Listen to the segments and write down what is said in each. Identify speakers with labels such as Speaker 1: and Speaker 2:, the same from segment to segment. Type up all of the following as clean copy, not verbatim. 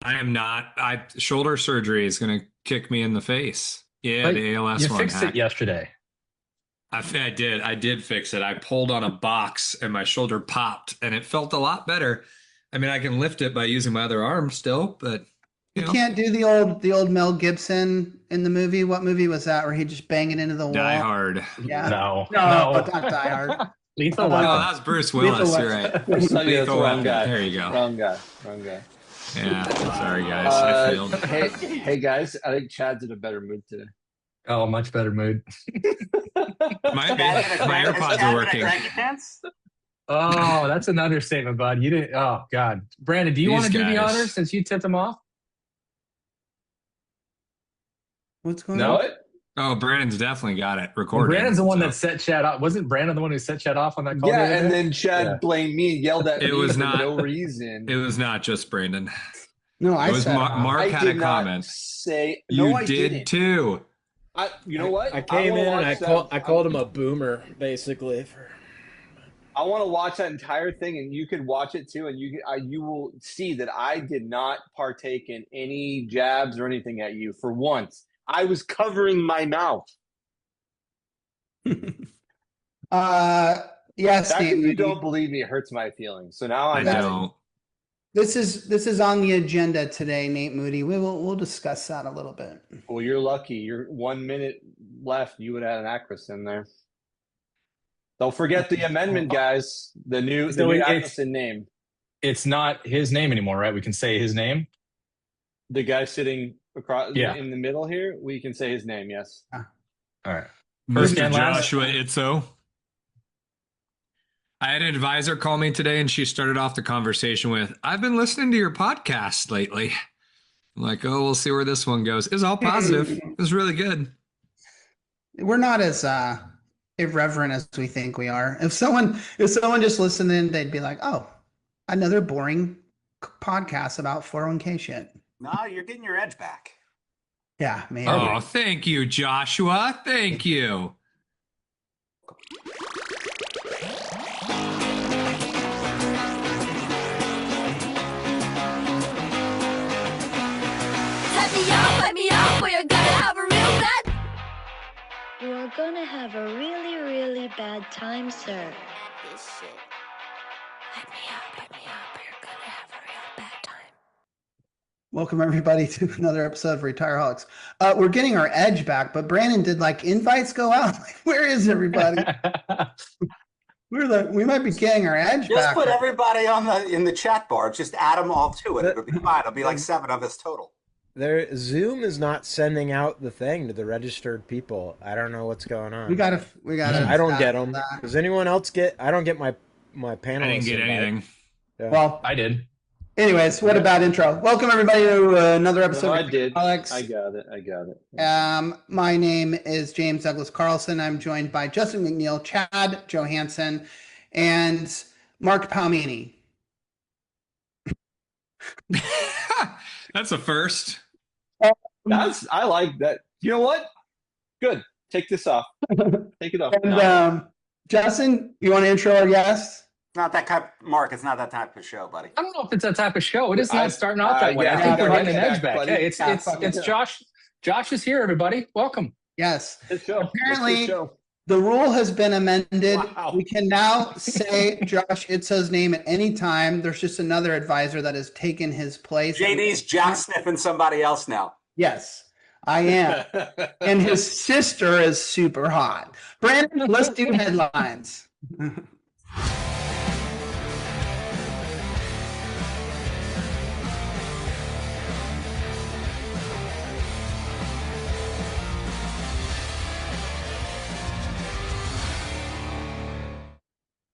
Speaker 1: I am not. Shoulder surgery is going to kick me in the face. Yeah,
Speaker 2: But
Speaker 1: the ALS
Speaker 2: you
Speaker 1: one.
Speaker 2: fixed it yesterday.
Speaker 1: I did. I did fix it. I pulled on a box and my shoulder popped, and it felt a lot better. I mean, I can lift it by using my other arm still, but you
Speaker 3: You
Speaker 1: know,
Speaker 3: can't do the old Mel Gibson in the movie. What movie was that where he just banging into the
Speaker 1: Die
Speaker 3: wall?
Speaker 1: Hard.
Speaker 3: Yeah.
Speaker 2: No,
Speaker 3: No,
Speaker 2: no.
Speaker 3: not Die Hard.
Speaker 2: Lethal
Speaker 1: No,
Speaker 3: Uh,
Speaker 2: Weapon.
Speaker 1: that was Bruce
Speaker 3: Lethal
Speaker 1: Willis. You're right.
Speaker 3: Weapon.
Speaker 4: Oh, yeah, that's the
Speaker 1: Lethal
Speaker 4: wrong
Speaker 1: Weapon.
Speaker 4: guy.
Speaker 1: There you go.
Speaker 4: Wrong guy. Wrong guy.
Speaker 1: Yeah. Sorry, guys. I failed.
Speaker 4: Hey guys, I think Chad's in a better mood today.
Speaker 2: Oh, much better mood.
Speaker 1: My AirPods are working.
Speaker 2: Oh, that's an understatement, bud. You didn't. Oh, God. Brandon, do you want to do the
Speaker 1: guys.
Speaker 2: honors since you tipped them off?
Speaker 3: What's going
Speaker 2: No?
Speaker 3: on?
Speaker 1: Oh, Brandon's definitely got it
Speaker 2: Well,
Speaker 1: recorded.
Speaker 2: Brandon's the one
Speaker 1: so.
Speaker 2: that set Chad off. Wasn't Brandon the one who set Chad off on that call? the
Speaker 4: Yeah,
Speaker 2: other
Speaker 4: and
Speaker 2: day?
Speaker 4: then Chad blamed me and yelled at
Speaker 1: It
Speaker 4: me
Speaker 1: was
Speaker 4: for
Speaker 1: not-
Speaker 4: no reason.
Speaker 1: It was not just Brandon.
Speaker 3: No,
Speaker 1: It
Speaker 3: I
Speaker 1: was
Speaker 3: said
Speaker 1: Mark
Speaker 4: I
Speaker 1: had a
Speaker 4: did not
Speaker 1: comment.
Speaker 4: say
Speaker 1: You
Speaker 4: no. I
Speaker 1: did
Speaker 4: didn't.
Speaker 1: too.
Speaker 4: You know what?
Speaker 5: I came
Speaker 4: wanna
Speaker 5: in and
Speaker 4: watch
Speaker 5: I called him a boomer, basically.
Speaker 4: I want to watch that entire thing, and you could watch it too, and you will see that I did not partake in any jabs or anything at you for once. I was covering my mouth.
Speaker 3: Yes,
Speaker 4: That
Speaker 3: Nate,
Speaker 4: you don't believe me, it hurts my feelings. So now
Speaker 1: I
Speaker 4: I'm
Speaker 1: don't.
Speaker 3: this is on the agenda today, Nate Moody. We'll discuss that a little bit.
Speaker 4: Well, you're lucky. You're 1 minute left. You would have an actress in there. Don't forget the amendment, guys. The new actress in name.
Speaker 2: It's not his name anymore, right? We can say his name.
Speaker 4: The guy sitting across
Speaker 2: Yeah.
Speaker 4: in the middle here, we can say his name, yes.
Speaker 2: All right. First
Speaker 1: Mr.
Speaker 2: and last.
Speaker 1: Joshua Itzoe. I had an advisor call me today and she started off the conversation with, I've been listening to your podcast lately. I'm like, oh, we'll see where this one goes. It's all positive. It was really good.
Speaker 3: We're not as irreverent as we think we are. If someone just listened in, they'd be like, "Oh, another boring podcast about 401k shit."
Speaker 6: No, you're getting your edge back.
Speaker 3: Yeah, maybe.
Speaker 1: Oh, thank you, Joshua. Thank you.
Speaker 7: Let me up, we're gonna have a real bad.
Speaker 8: You're gonna have a really, really bad time, sir.
Speaker 7: This shit. Let me up, we're gonna have a real bad time.
Speaker 3: Welcome everybody to another episode of Retireholics. We're getting our edge back, but Brandon, did invites go out? Where is everybody? We might be getting our edge
Speaker 6: Just
Speaker 3: back.
Speaker 6: put everybody in the chat bar. Just add them all to it. It'll be fine. It'll be like 7 of us total.
Speaker 5: Zoom is not sending out the thing to the registered people. I don't know what's going on.
Speaker 3: We gotta.
Speaker 5: I don't get them. Does anyone else get? I don't get my panel.
Speaker 1: I didn't get anything.
Speaker 5: Yeah.
Speaker 3: Well,
Speaker 2: I did.
Speaker 3: anyways, what a bad intro. Welcome everybody to another episode.
Speaker 4: No, I
Speaker 3: of
Speaker 4: did.
Speaker 3: Alex.
Speaker 4: I got it.
Speaker 3: My name is James Douglas Carlson. I'm joined by Justin McNeil, Chad Johansson, and Mark Palmini.
Speaker 1: That's a first.
Speaker 4: I like that. You know what? Good. Take this off. Take it off.
Speaker 3: And Justin, you want to intro our guest?
Speaker 6: It's not that type, Mark. It's not that type of show, buddy.
Speaker 2: I don't know if it's that type of show. It is not starting out that way.
Speaker 4: yeah,
Speaker 2: I think we're
Speaker 3: fuck
Speaker 2: getting an
Speaker 4: it,
Speaker 2: edge back.
Speaker 4: buddy.
Speaker 2: Hey, it's Josh. Josh is here, everybody. Welcome.
Speaker 3: Yes.
Speaker 4: Good show.
Speaker 3: Apparently,
Speaker 4: Good show.
Speaker 3: the rule has been amended.
Speaker 4: Wow.
Speaker 3: We can now say Josh Itzoe's name at any time. There's just another advisor that has taken his place.
Speaker 6: JD's jack sniffing somebody else now.
Speaker 3: Yes, I am. And his sister is super hot. Brandon, let's do headlines.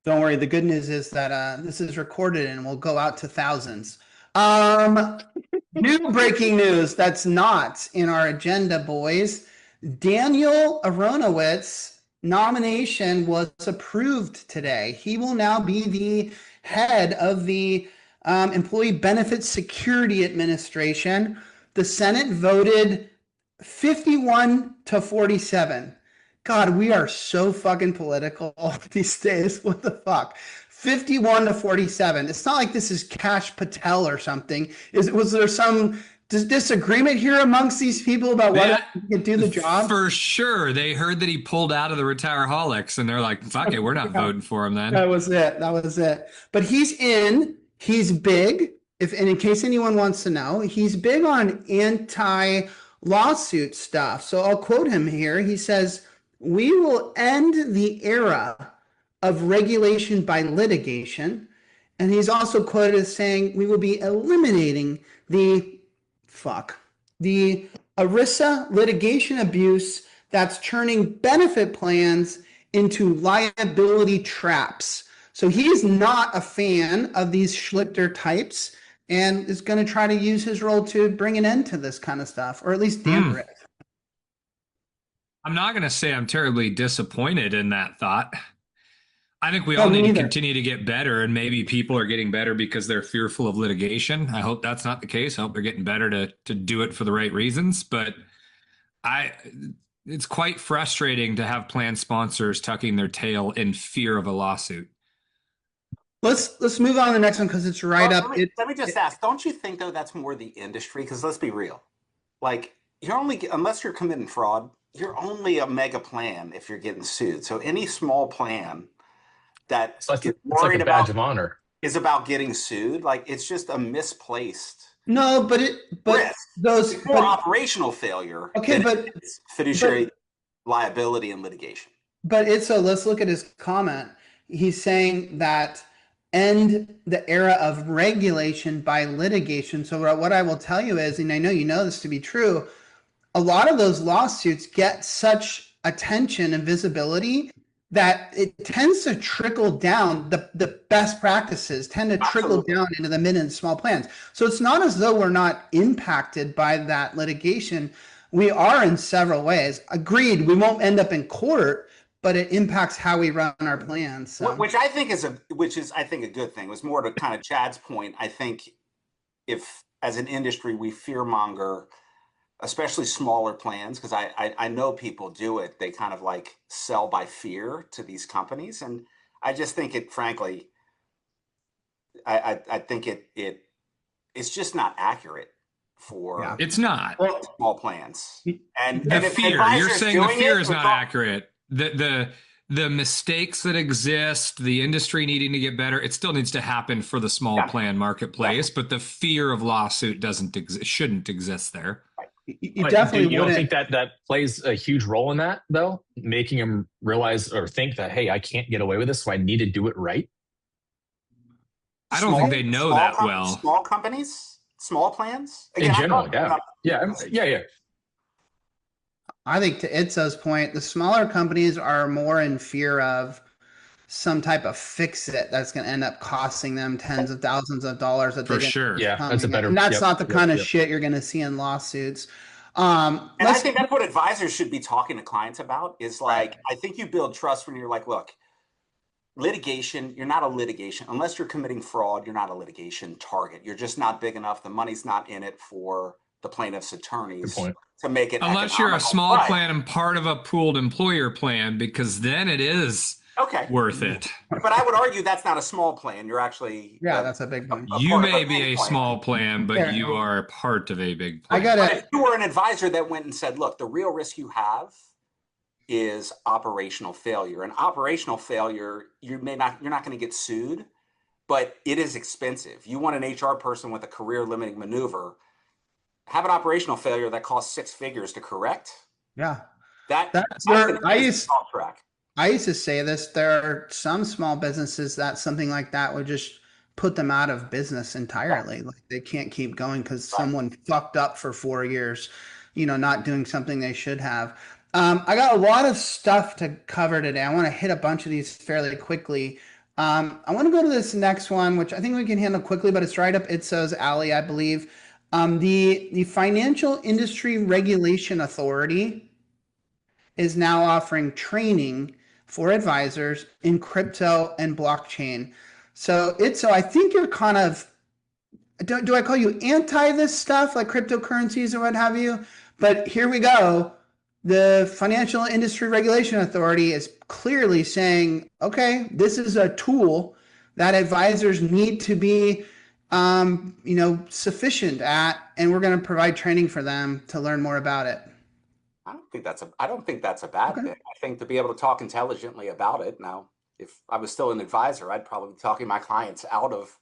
Speaker 3: Don't worry. The good news is that this is recorded and will go out to thousands. New breaking news that's not in our agenda, boys. Daniel Aronowitz nomination was approved today. He will now be the head of the Employee Benefits Security Administration. The Senate voted 51 to 47. God, we are so fucking political these days. What the fuck? 51 to 47. It's not like this is Kash Patel or something. Was there some disagreement here amongst these people about whether he could do the job?
Speaker 1: For sure. They heard that he pulled out of the Retireholics and they're like, fuck it, we're not voting for him then.
Speaker 3: That was it. But he's big. And in case anyone wants to know, he's big on anti-lawsuit stuff. So I'll quote him here. He says, "We will end the era of regulation by litigation." And he's also quoted as saying, "We will be eliminating the ERISA litigation abuse that's turning benefit plans into liability traps." So he's not a fan of these Schlichter types and is going to try to use his role to bring an end to this kind of stuff, or at least damper it.
Speaker 1: I'm not going to say I'm terribly disappointed in that thought. I think we all need to continue to get better, and maybe people are getting better because they're fearful of litigation. I hope that's not the case. I hope they're getting better to do it for the right reasons. But it's quite frustrating to have plan sponsors tucking their tail in fear of a lawsuit.
Speaker 3: Let's move on to the next one because it's right up.
Speaker 6: Let me just ask, don't you think though that's more the industry? Because let's be real, like unless you're committing fraud, you're only a mega plan if you're getting sued. So any small plan that gets worried
Speaker 2: like a badge of honor
Speaker 6: is about getting sued. Like it's just a misplaced.
Speaker 3: No, but
Speaker 6: it's more operational failure.
Speaker 3: Okay, but
Speaker 6: it's fiduciary liability and litigation.
Speaker 3: But let's look at his comment. He's saying that end the era of regulation by litigation. So what I will tell you is, and I know you know this to be true, a lot of those lawsuits get such attention and visibility that it tends to trickle down. The best practices tend to trickle down into the mid and small plans. So it's not as though we're not impacted by that litigation. We are in several ways. Agreed, we won't end up in court, but it impacts how we run our plans. So.
Speaker 6: Which I think is a good thing. It was more to kind of Chad's point. I think if as an industry we fearmonger, especially smaller plans, because I know people do it. They kind of like sell by fear to these companies, and I just think it. Frankly, I think it's just not accurate for.
Speaker 1: It's not
Speaker 6: small plans, and
Speaker 1: the fear. You're saying the fear is not accurate. The mistakes that exist, the industry needing to get better, it still needs to happen for the small plan marketplace, but the fear of lawsuit shouldn't exist there.
Speaker 3: You definitely
Speaker 2: you don't think that plays a huge role in that, though, making them realize or think that, hey, I can't get away with this, so I need to do it right?
Speaker 1: I don't think they know that well.
Speaker 6: Small companies, small plans, again,
Speaker 2: in general, yeah.
Speaker 3: I think to Itzoe's point, the smaller companies are more in fear of some type of fix-it that's going to end up costing them tens of thousands of dollars.
Speaker 1: For sure.
Speaker 2: Yeah, that's a better.
Speaker 3: And that's not the kind of shit you're going to see in lawsuits.
Speaker 6: And I think that's what advisors should be talking to clients about is like, I think you build trust when you're like, look, litigation, you're not a litigation. Unless you're committing fraud, you're not a litigation target. You're just not big enough. The money's not in it for the plaintiff's attorneys to make it
Speaker 1: unless you're a small plan and part of a pooled employer plan, because then it is worth it.
Speaker 6: But I would argue that's not a small plan. You're actually
Speaker 3: that's a big one.
Speaker 1: You may be a small plan, but you are part of a big plan.
Speaker 6: If you were an advisor that went and said, look, the real risk you have is operational failure. And operational failure, you're not going to get sued, but it is expensive. You want an HR person with a career limiting maneuver, have an operational failure that costs six figures to correct.
Speaker 3: Yeah.
Speaker 6: That's where
Speaker 3: I used to say this. There are some small businesses that something like that would just put them out of business entirely. Like they can't keep going because someone fucked up for 4 years, not doing something they should have. I got a lot of stuff to cover today. I want to hit a bunch of these fairly quickly. I want to go to this next one, which I think we can handle quickly, but it's right up Itzoe's alley, I believe. The Financial Industry Regulation Authority is now offering training for advisors in crypto and blockchain. So I think you're kind of, do I call you anti this stuff like cryptocurrencies or what have you? But here we go. The Financial Industry Regulation Authority is clearly saying, okay, this is a tool that advisors need to be, sufficient at, and we're going to provide training for them to learn more about it.
Speaker 6: I don't think that's a bad thing. I think to be able to talk intelligently about it. Now, if I was still an advisor, I'd probably be talking my clients out of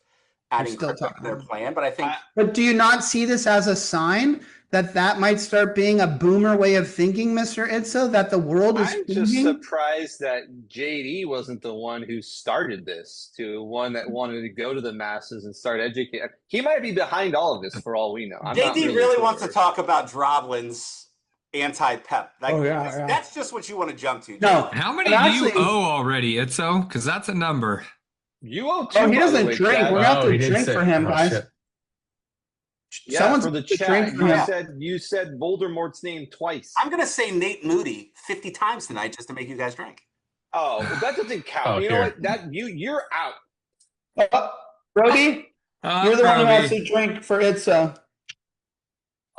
Speaker 6: adding crypto to their plan. But I think.
Speaker 3: But do you not see this as a sign that might start being a boomer way of thinking, Mr. Itzoe, that the world is
Speaker 4: I'm just surprised that JD wasn't the one who started this, to one that wanted to go to the masses and start educating. He might be behind all of this for all we know.
Speaker 6: JD really wants to talk about Drovlin's anti-pep. That's just what you want to jump to.
Speaker 3: No.
Speaker 1: How many do you owe already, Itzoe? Because that's a number.
Speaker 4: You owe 2.
Speaker 3: He doesn't drink. We're going to have to drink for him, guys.
Speaker 2: Shit.
Speaker 4: Yeah,
Speaker 3: Someone's
Speaker 4: for the chat, you said Voldemort's name twice.
Speaker 6: I'm going to say Nate Moody 50 times tonight just to make you guys drink.
Speaker 4: Oh, well, that doesn't count. You know what? You're out.
Speaker 3: Brody, you're the one who has to drink for Itzoe.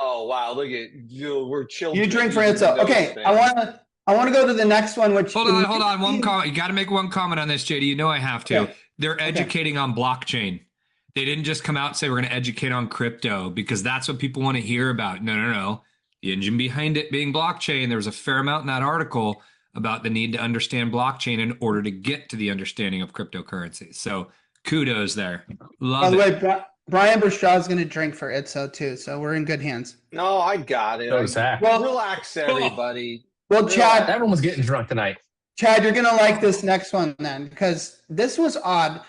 Speaker 4: Oh wow! Look at you. We're chilling.
Speaker 3: You drink for Itzoe. Okay, I want to go to the next one. Which
Speaker 1: hold on. One comment. You got to make one comment on this, JD. You know I have to. Okay. They're educating on blockchain. They didn't just come out and say we're going to educate on crypto because that's what people want to hear about. No. The engine behind it being blockchain. There was a fair amount in that article about the need to understand blockchain in order to get to the understanding of cryptocurrency. So kudos there. Love it. By the way,
Speaker 3: Brian Berstraw is going to drink for Itzoe too, so we're in good hands.
Speaker 4: No, I got it. Well, relax, everybody.
Speaker 3: Well, Chad,
Speaker 2: everyone was getting drunk tonight.
Speaker 3: Chad, you're going to like this next one then, because this was odd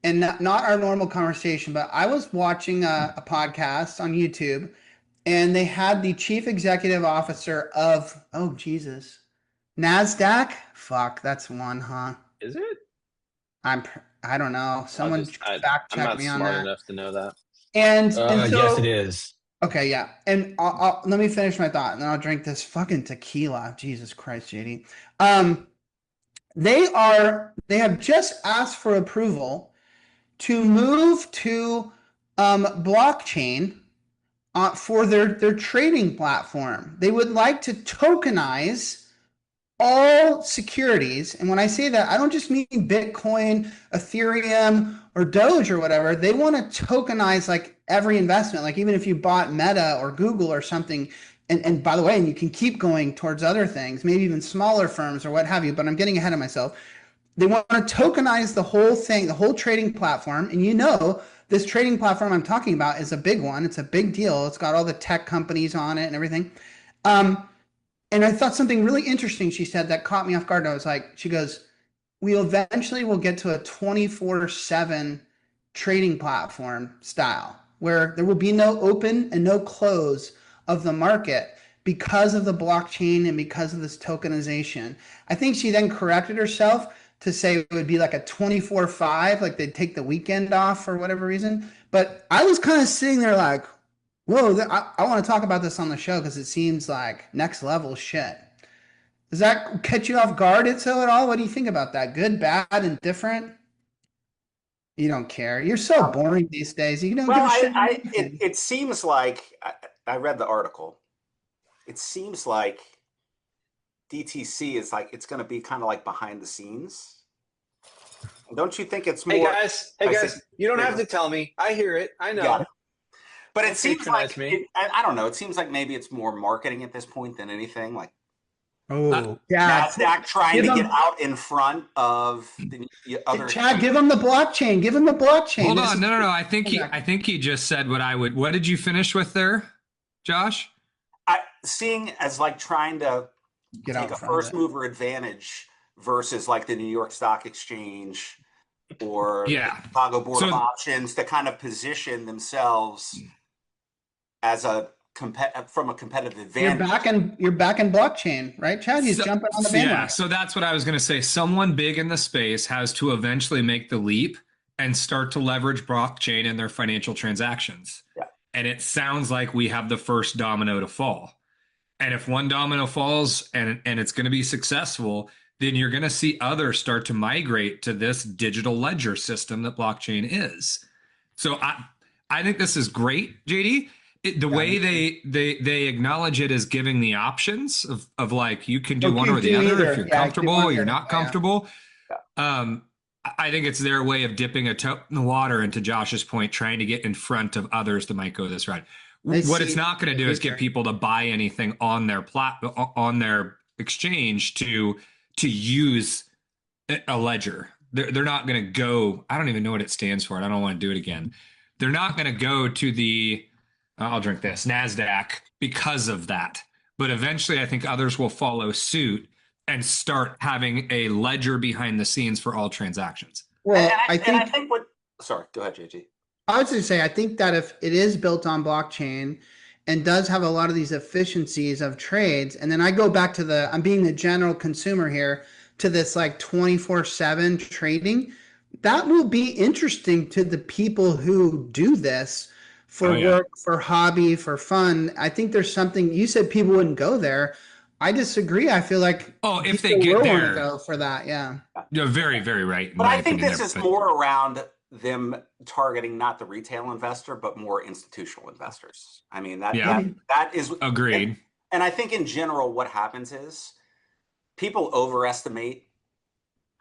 Speaker 3: and not our normal conversation. But I was watching a podcast on YouTube, and they had the chief executive officer of NASDAQ. Fuck, that's one, huh?
Speaker 4: Is it?
Speaker 3: I don't know. Someone fact check me on that. I'm not
Speaker 4: smart enough to know that.
Speaker 3: And so,
Speaker 2: yes, it is.
Speaker 3: Okay, yeah. And I'll let me finish my thought, and then I'll drink this fucking tequila. Jesus Christ, JD. They have just asked for approval to move to blockchain for their trading platform. They would like to tokenize all securities. And when I say that, I don't just mean Bitcoin, Ethereum, or Doge or whatever. They want to tokenize like every investment. Like even if you bought Meta or Google or something, and by the way, and you can keep going towards other things, maybe even smaller firms or what have you, but I'm getting ahead of myself. They want to tokenize the whole thing, the whole trading platform. And this trading platform I'm talking about is a big one. It's a big deal. It's got all the tech companies on it and everything. And I thought something really interesting she said that caught me off guard. I was like, she goes, we eventually will get to a 24/7 trading platform style where there will be no open and no close of the market because of the blockchain and because of this tokenization. I think she then corrected herself to say it would be like a 24/5, like they'd take the weekend off for whatever reason. But I was kind of sitting there like, whoa, I want to talk about this on the show because it seems like next level shit. Does that catch you off guard, Itzoe, at all? What do you think about that? Good, bad, and different? You don't care. You're so boring these days. You don't give a shit.
Speaker 6: It seems like, I read the article. It seems like DTC is like, it's going to be kind of like behind the scenes. Don't you think it's more?
Speaker 4: Hey guys, you don't have to tell me. I hear it. I know.
Speaker 6: Yeah. But it seems like, I don't know, it seems like maybe it's more marketing at this point than anything. Like, NASDAQ trying to get out in front of the other.
Speaker 3: Chad, give him the blockchain. Give him the blockchain.
Speaker 1: Hold on. No. I think he just said what did you finish with there, Josh?
Speaker 6: Seeing as like trying to take a first mover advantage versus like the New York Stock Exchange or the Chicago Board of Options to kind of position themselves as from a competitive advantage.
Speaker 3: You're back in blockchain, right, Chad? He's jumping on the bandwagon.
Speaker 1: Yeah, so that's what I was going to say. Someone big in the space has to eventually make the leap and start to leverage blockchain in their financial transactions.
Speaker 6: Yeah.
Speaker 1: And it sounds like we have the first domino to fall. And if one domino falls and it's going to be successful, then you're going to see others start to migrate to this digital ledger system that blockchain is. So I think this is great, JD. The way they acknowledge it as giving the options of like you can do one or the other if you're comfortable or you're not comfortable. I think it's their way of dipping a toe in the water, and to Josh's point, trying to get in front of others that might go this route. What it's not going to do is get people to buy anything on their on their exchange to use a ledger. They're not going to go. I don't even know what it stands for. I don't want to do it again. They're not going to go to the I'll drink this NASDAQ because of that. But eventually, I think others will follow suit and start having a ledger behind the scenes for all transactions.
Speaker 3: Well,
Speaker 6: I think what. Sorry, go ahead, JG.
Speaker 3: I was going to say, I think that if it is built on blockchain and does have a lot of these efficiencies of trades, and then I go back to I'm being the general consumer here, to this like 24/7 trading, that will be interesting to the people who do this for work, for hobby, for fun. I think there's something, you said people wouldn't go there. I disagree. I feel like
Speaker 1: if they get there,
Speaker 3: go for that. Yeah.
Speaker 1: You're very, very right.
Speaker 6: But I think this is more around them targeting not the retail investor, but more institutional investors. I mean, that is
Speaker 1: agreed.
Speaker 6: And I think in general, what happens is people overestimate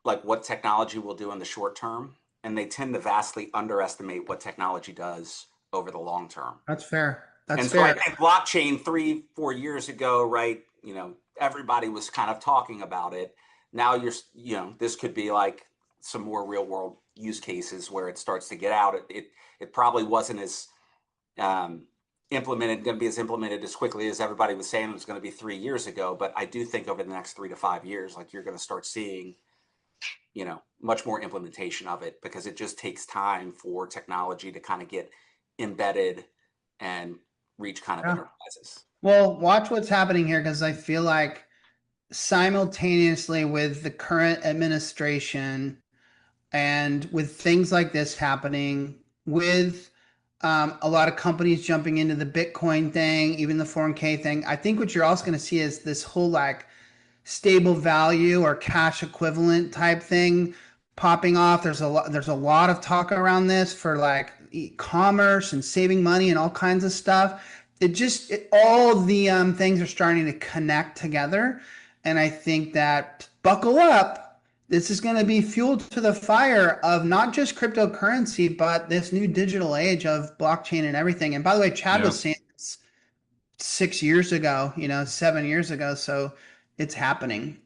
Speaker 6: like what technology will do in the short term, and they tend to vastly underestimate what technology does over the long term.
Speaker 3: That's fair.
Speaker 6: So I think blockchain 3-4 years ago, right? You know, everybody was kind of talking about it. Now this could be like some more real world use cases where it starts to get out. It probably wasn't as going to be as implemented as quickly as everybody was saying it was going to be 3 years ago. But I do think over the next 3 to 5 years, like you're going to start seeing, much more implementation of it, because it just takes time for technology to kind of get embedded and reach kind of enterprises.
Speaker 3: Well, watch what's happening here, because I feel like simultaneously with the current administration and with things like this happening, with a lot of companies jumping into the Bitcoin thing, even the 401k thing, I think what you're also going to see is this whole like stable value or cash equivalent type thing popping off. There's a lot of talk around this for like e-commerce and saving money and all kinds of stuff. All the things are starting to connect together. And I think that buckle up, this is going to be fuel to the fire of not just cryptocurrency, but this new digital age of blockchain and everything. And by the way, Chad was saying this 6 years ago, 7 years ago. So it's happening.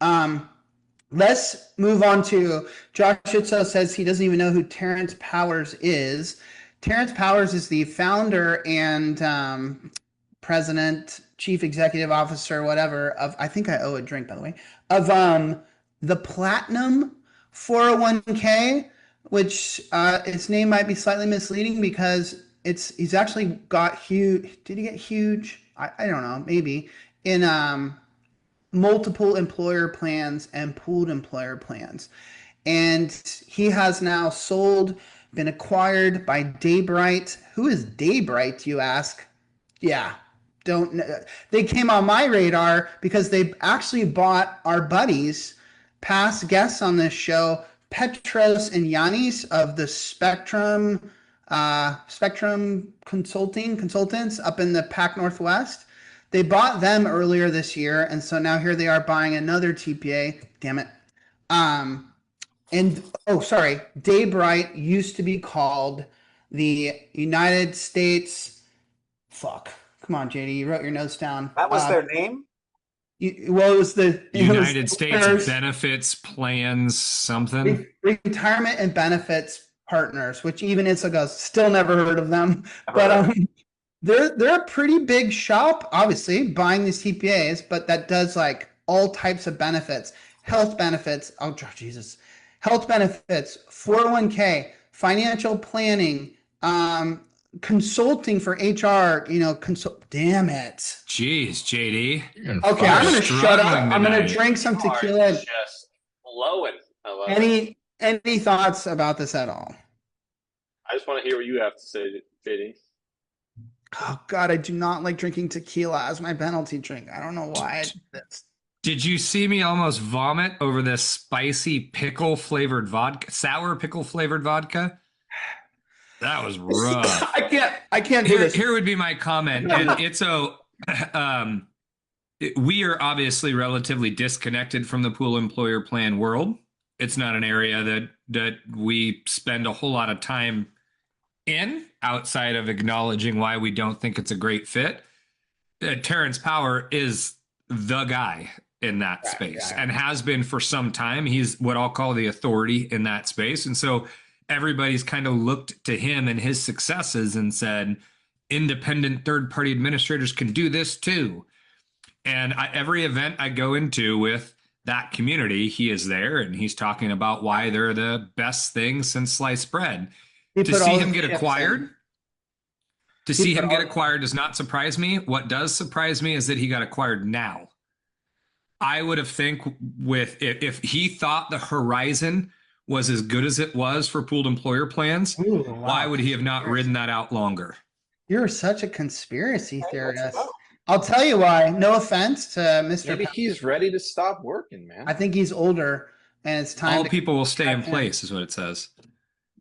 Speaker 3: Let's move on to Josh Itzoe says he doesn't even know who Terrence Powers is. Terrence Powers is the founder and president, chief executive officer, whatever, of, I think I owe a drink, by the way, of the Platinum 401k, which its name might be slightly misleading because he's actually got huge. Did he get huge? I don't know, maybe in multiple employer plans and pooled employer plans. And he has now been acquired by Daybrite. Who is Daybrite, you ask? Yeah, don't know. They came on my radar because they actually bought our buddies, past guests on this show, Petros and Yanis of the Spectrum consultants up in the Pac Northwest. They bought them earlier this year, and so now here they are buying another TPA. Damn it. Daybrite used to be called the United States. Fuck. Come on, JD. You wrote your notes down.
Speaker 6: That was their name?
Speaker 3: It was the
Speaker 1: United States Benefits Plans something.
Speaker 3: Retirement and Benefits Partners, which even Itzoe goes, still never heard of them. But they're a pretty big shop, obviously, buying these TPAs, but that does like all types of benefits, health benefits. Oh, Jesus. Health benefits, 401k, financial planning, consulting for HR, damn it.
Speaker 1: Jeez, JD.
Speaker 3: Okay, I'm going to shut up. I'm going to drink some tequila.
Speaker 4: Just blowing. I love
Speaker 3: Any thoughts about this at all?
Speaker 4: I just want to hear what you have to say, JD.
Speaker 3: Oh, God, I do not like drinking tequila as my penalty drink. I don't know why I did this.
Speaker 1: Did you see me almost vomit over this spicy pickle-flavored vodka, sour pickle-flavored vodka? That was rough.
Speaker 3: I can't do this.
Speaker 1: Here would be my comment. And Itzoe, we are obviously relatively disconnected from the pool employer plan world. It's not an area that we spend a whole lot of time in outside of acknowledging why we don't think it's a great fit. Terrence Power is the guy in that space and has been for some time. He's what I'll call the authority in that space. And so everybody's kind of looked to him and his successes and said, independent third-party administrators can do this too. And every event I go into with that community, he is there and he's talking about why they're the best thing since sliced bread. To see him get acquired, does not surprise me. What does surprise me is that he got acquired now. I would have think if he thought the horizon was as good as it was for pooled employer plans, why would he have not ridden that out longer?
Speaker 3: You're such a conspiracy theorist. I'll tell you why. No offense to Mr.
Speaker 4: Maybe he's ready to stop working, man.
Speaker 3: I think he's older and it's time.
Speaker 1: All people will stay in place is what it says.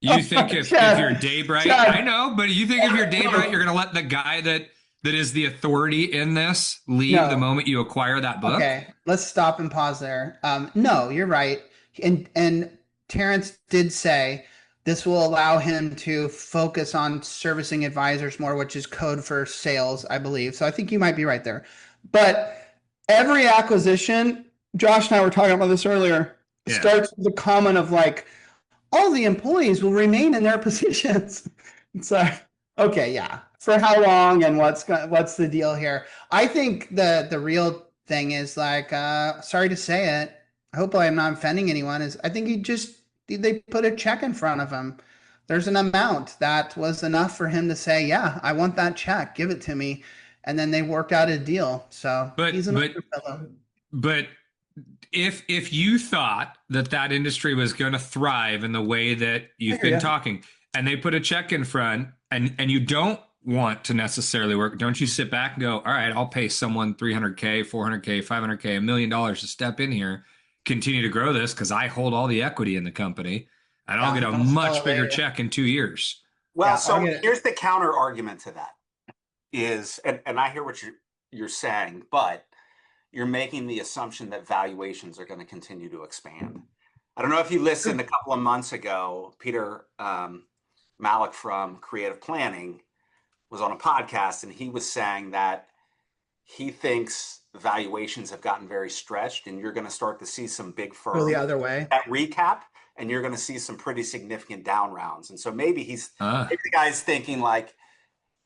Speaker 1: You think if you're Daybrite, I know, but you think if you're Daybrite, you're going to let the guy that is the authority in this leave the moment you acquire that book?
Speaker 3: Okay, let's stop and pause there. No, you're right. And Terrence did say this will allow him to focus on servicing advisors more, which is code for sales, I believe. So I think you might be right there. But every acquisition, Josh and I were talking about this earlier, starts with the comment of like, all the employees will remain in their positions. So, okay, yeah. For how long and what's the deal here? I think the real thing is like, sorry to say it, I hope I'm not offending anyone, is I think they put a check in front of him. There's an amount that was enough for him to say, yeah, I want that check, give it to me. And then they worked out a deal. So he's an older fellow.
Speaker 1: But if you thought that industry was going to thrive in the way that you've been talking, and they put a check in front, and you don't want to necessarily work, don't you sit back and go, all right, I'll pay someone $300K, $400K, $500K, $1 million to step in here, continue to grow this because I hold all the equity in the company, and I'll get a much bigger check in 2 years.
Speaker 6: Well, so here's the counter argument to that is, and I hear what you're saying, but you're making the assumption that valuations are going to continue to expand. I don't know if you listened a couple of months ago, Peter Malik from Creative Planning was on a podcast, and he was saying that he thinks valuations have gotten very stretched, and you're going to start to see some big firms
Speaker 3: go the other way
Speaker 6: at recap, and you're going to see some pretty significant down rounds. And so maybe maybe the guy's thinking like,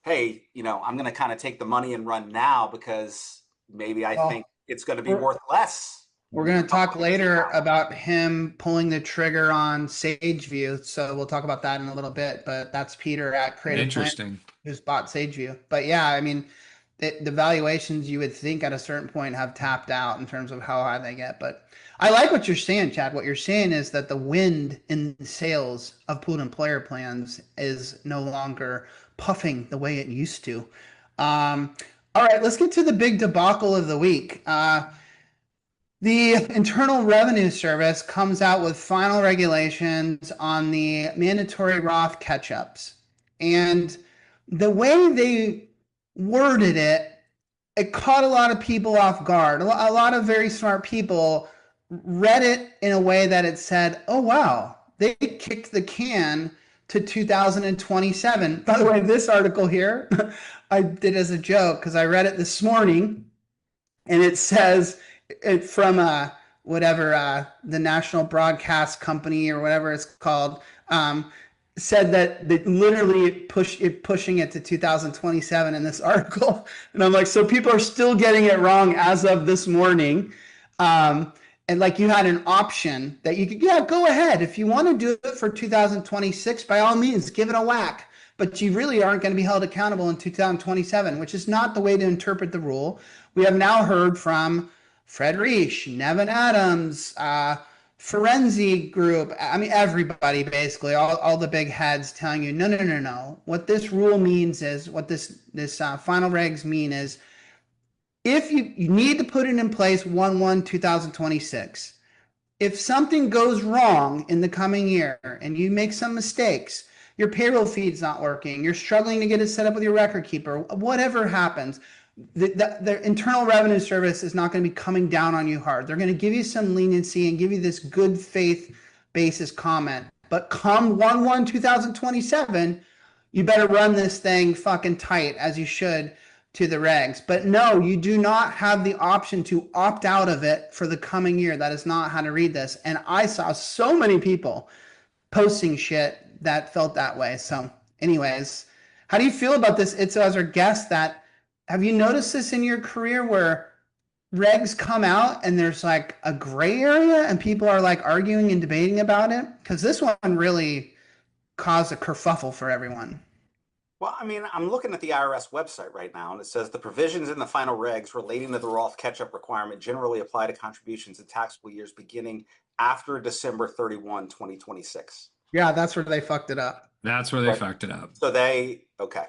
Speaker 6: hey, I'm going to kind of take the money and run now because maybe I think it's going to be worth less.
Speaker 3: We're going to talk later about him pulling the trigger on SageView. So we'll talk about that in a little bit, but that's Peter at Creative Planning who's bought SageView. But yeah, I mean, the valuations you would think at a certain point have tapped out in terms of how high they get. But I like what you're saying, Chad. What you're saying is that the wind in sales of pooled employer plans is no longer puffing the way it used to. All right, let's get to the big debacle of the week. The Internal Revenue Service comes out with final regulations on the mandatory Roth catch-ups. And the way they worded it, it caught a lot of people off guard. A lot of very smart people read it in a way that it said, oh, wow, they kicked the can to 2027. By the way, this article here, I did as a joke because I read it this morning, and it says, from the National Broadcast Company or whatever it's called, said that they literally pushing it to 2027 in this article. And I'm like, so people are still getting it wrong as of this morning. And like you had an option that you could, go ahead. If you want to do it for 2026, by all means, give it a whack. But you really aren't going to be held accountable in 2027, which is not the way to interpret the rule. We have now heard from Fred Reish, Nevin Adams, Forensi Group. I mean, everybody basically, all the big heads telling you, no. What this rule means is, what this final regs mean is, if you need to put it in place 1/1/2026. If something goes wrong in the coming year and you make some mistakes, your payroll feed's not working, you're struggling to get it set up with your record keeper, whatever happens, the Internal Revenue Service is not going to be coming down on you hard. They're going to give you some leniency and give you this good faith basis comment. But come 1/1/2027, you better run this thing fucking tight as you should to the regs. But no, you do not have the option to opt out of it for the coming year. That is not how to read this. And I saw so many people posting shit that felt that way. So anyways, how do you feel about this, Itzoe, as our guest? Have you noticed this in your career where regs come out and there's like a gray area and people are like arguing and debating about it? Because this one really caused a kerfuffle for everyone.
Speaker 6: Well, I mean, I'm looking at the IRS website right now, and it says the provisions in the final regs relating to the Roth catch-up requirement generally apply to contributions in taxable years beginning after December 31, 2026.
Speaker 3: Yeah, that's where they fucked it up.
Speaker 1: That's where they fucked it up.
Speaker 6: So okay.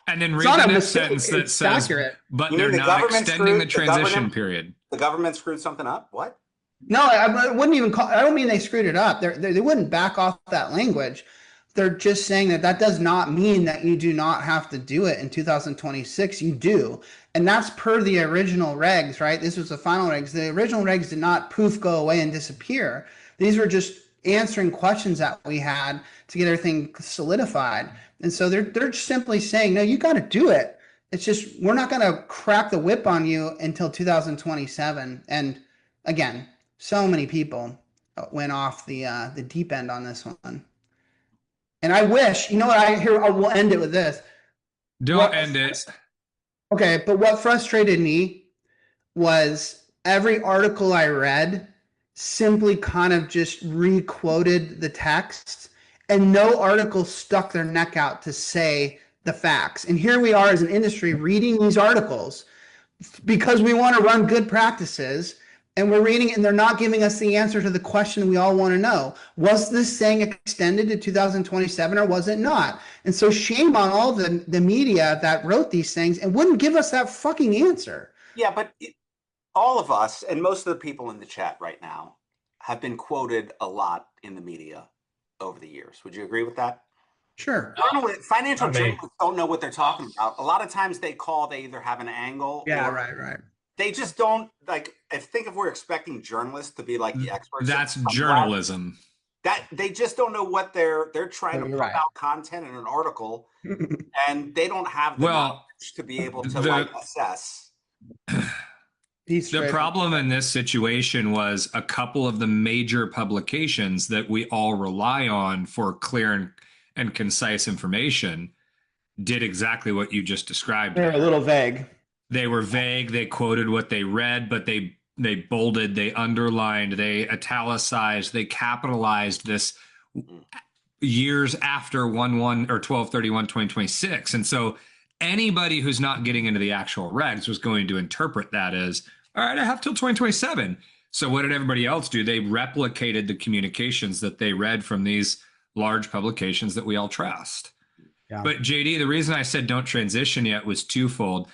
Speaker 1: And then read the next sentence that says,
Speaker 3: accurate.
Speaker 1: but they're not extending the transition period.
Speaker 6: The government screwed something up? What?
Speaker 3: No, I wouldn't even I don't mean they screwed it up. They wouldn't back off that language. They're just saying that does not mean that you do not have to do it in 2026. You do. And that's per the original regs, right? This was the final regs. The original regs did not poof, go away and disappear. These were just answering questions that we had to get everything solidified. And so they're simply saying, no, you got to do it. It's just, we're not going to crack the whip on you until 2027. And again, so many people went off the deep end on this one. And I wish, you know what, we'll end it with this.
Speaker 1: Don't end it.
Speaker 3: Okay, but what frustrated me was every article I read simply kind of just re-quoted the text, and no article stuck their neck out to say the facts. And here we are as an industry reading these articles because we want to run good practices, and we're reading it and they're not giving us the answer to the question we all want to know. Was this thing extended to 2027 or was it not? And so shame on all the media that wrote these things and wouldn't give us that fucking answer.
Speaker 6: Yeah, but all of us and most of the people in the chat right now have been quoted a lot in the media over the years. Would you agree with that?
Speaker 3: Sure.
Speaker 6: Financial journalists don't know what they're talking about. A lot of times they either have an angle.
Speaker 3: Yeah, right.
Speaker 6: They just don't if we're expecting journalists to be like the experts.
Speaker 1: That's journalism.
Speaker 6: That they just don't know what they're trying to put out content in an article, and they don't have the knowledge to be able to assess.
Speaker 1: The problem in this situation was a couple of the major publications that we all rely on for clear and concise information did exactly what you just described.
Speaker 3: They're a little vague.
Speaker 1: They were vague. They quoted what they read, but they bolded, they underlined, they italicized, they capitalized this years after 1/1 or 12/31/2026. And so anybody who's not getting into the actual regs was going to interpret that as, all right, I have till 2027. So what did everybody else do? They replicated the communications that they read from these large publications that we all trust. Yeah. But JD, the reason I said don't transition yet was twofold.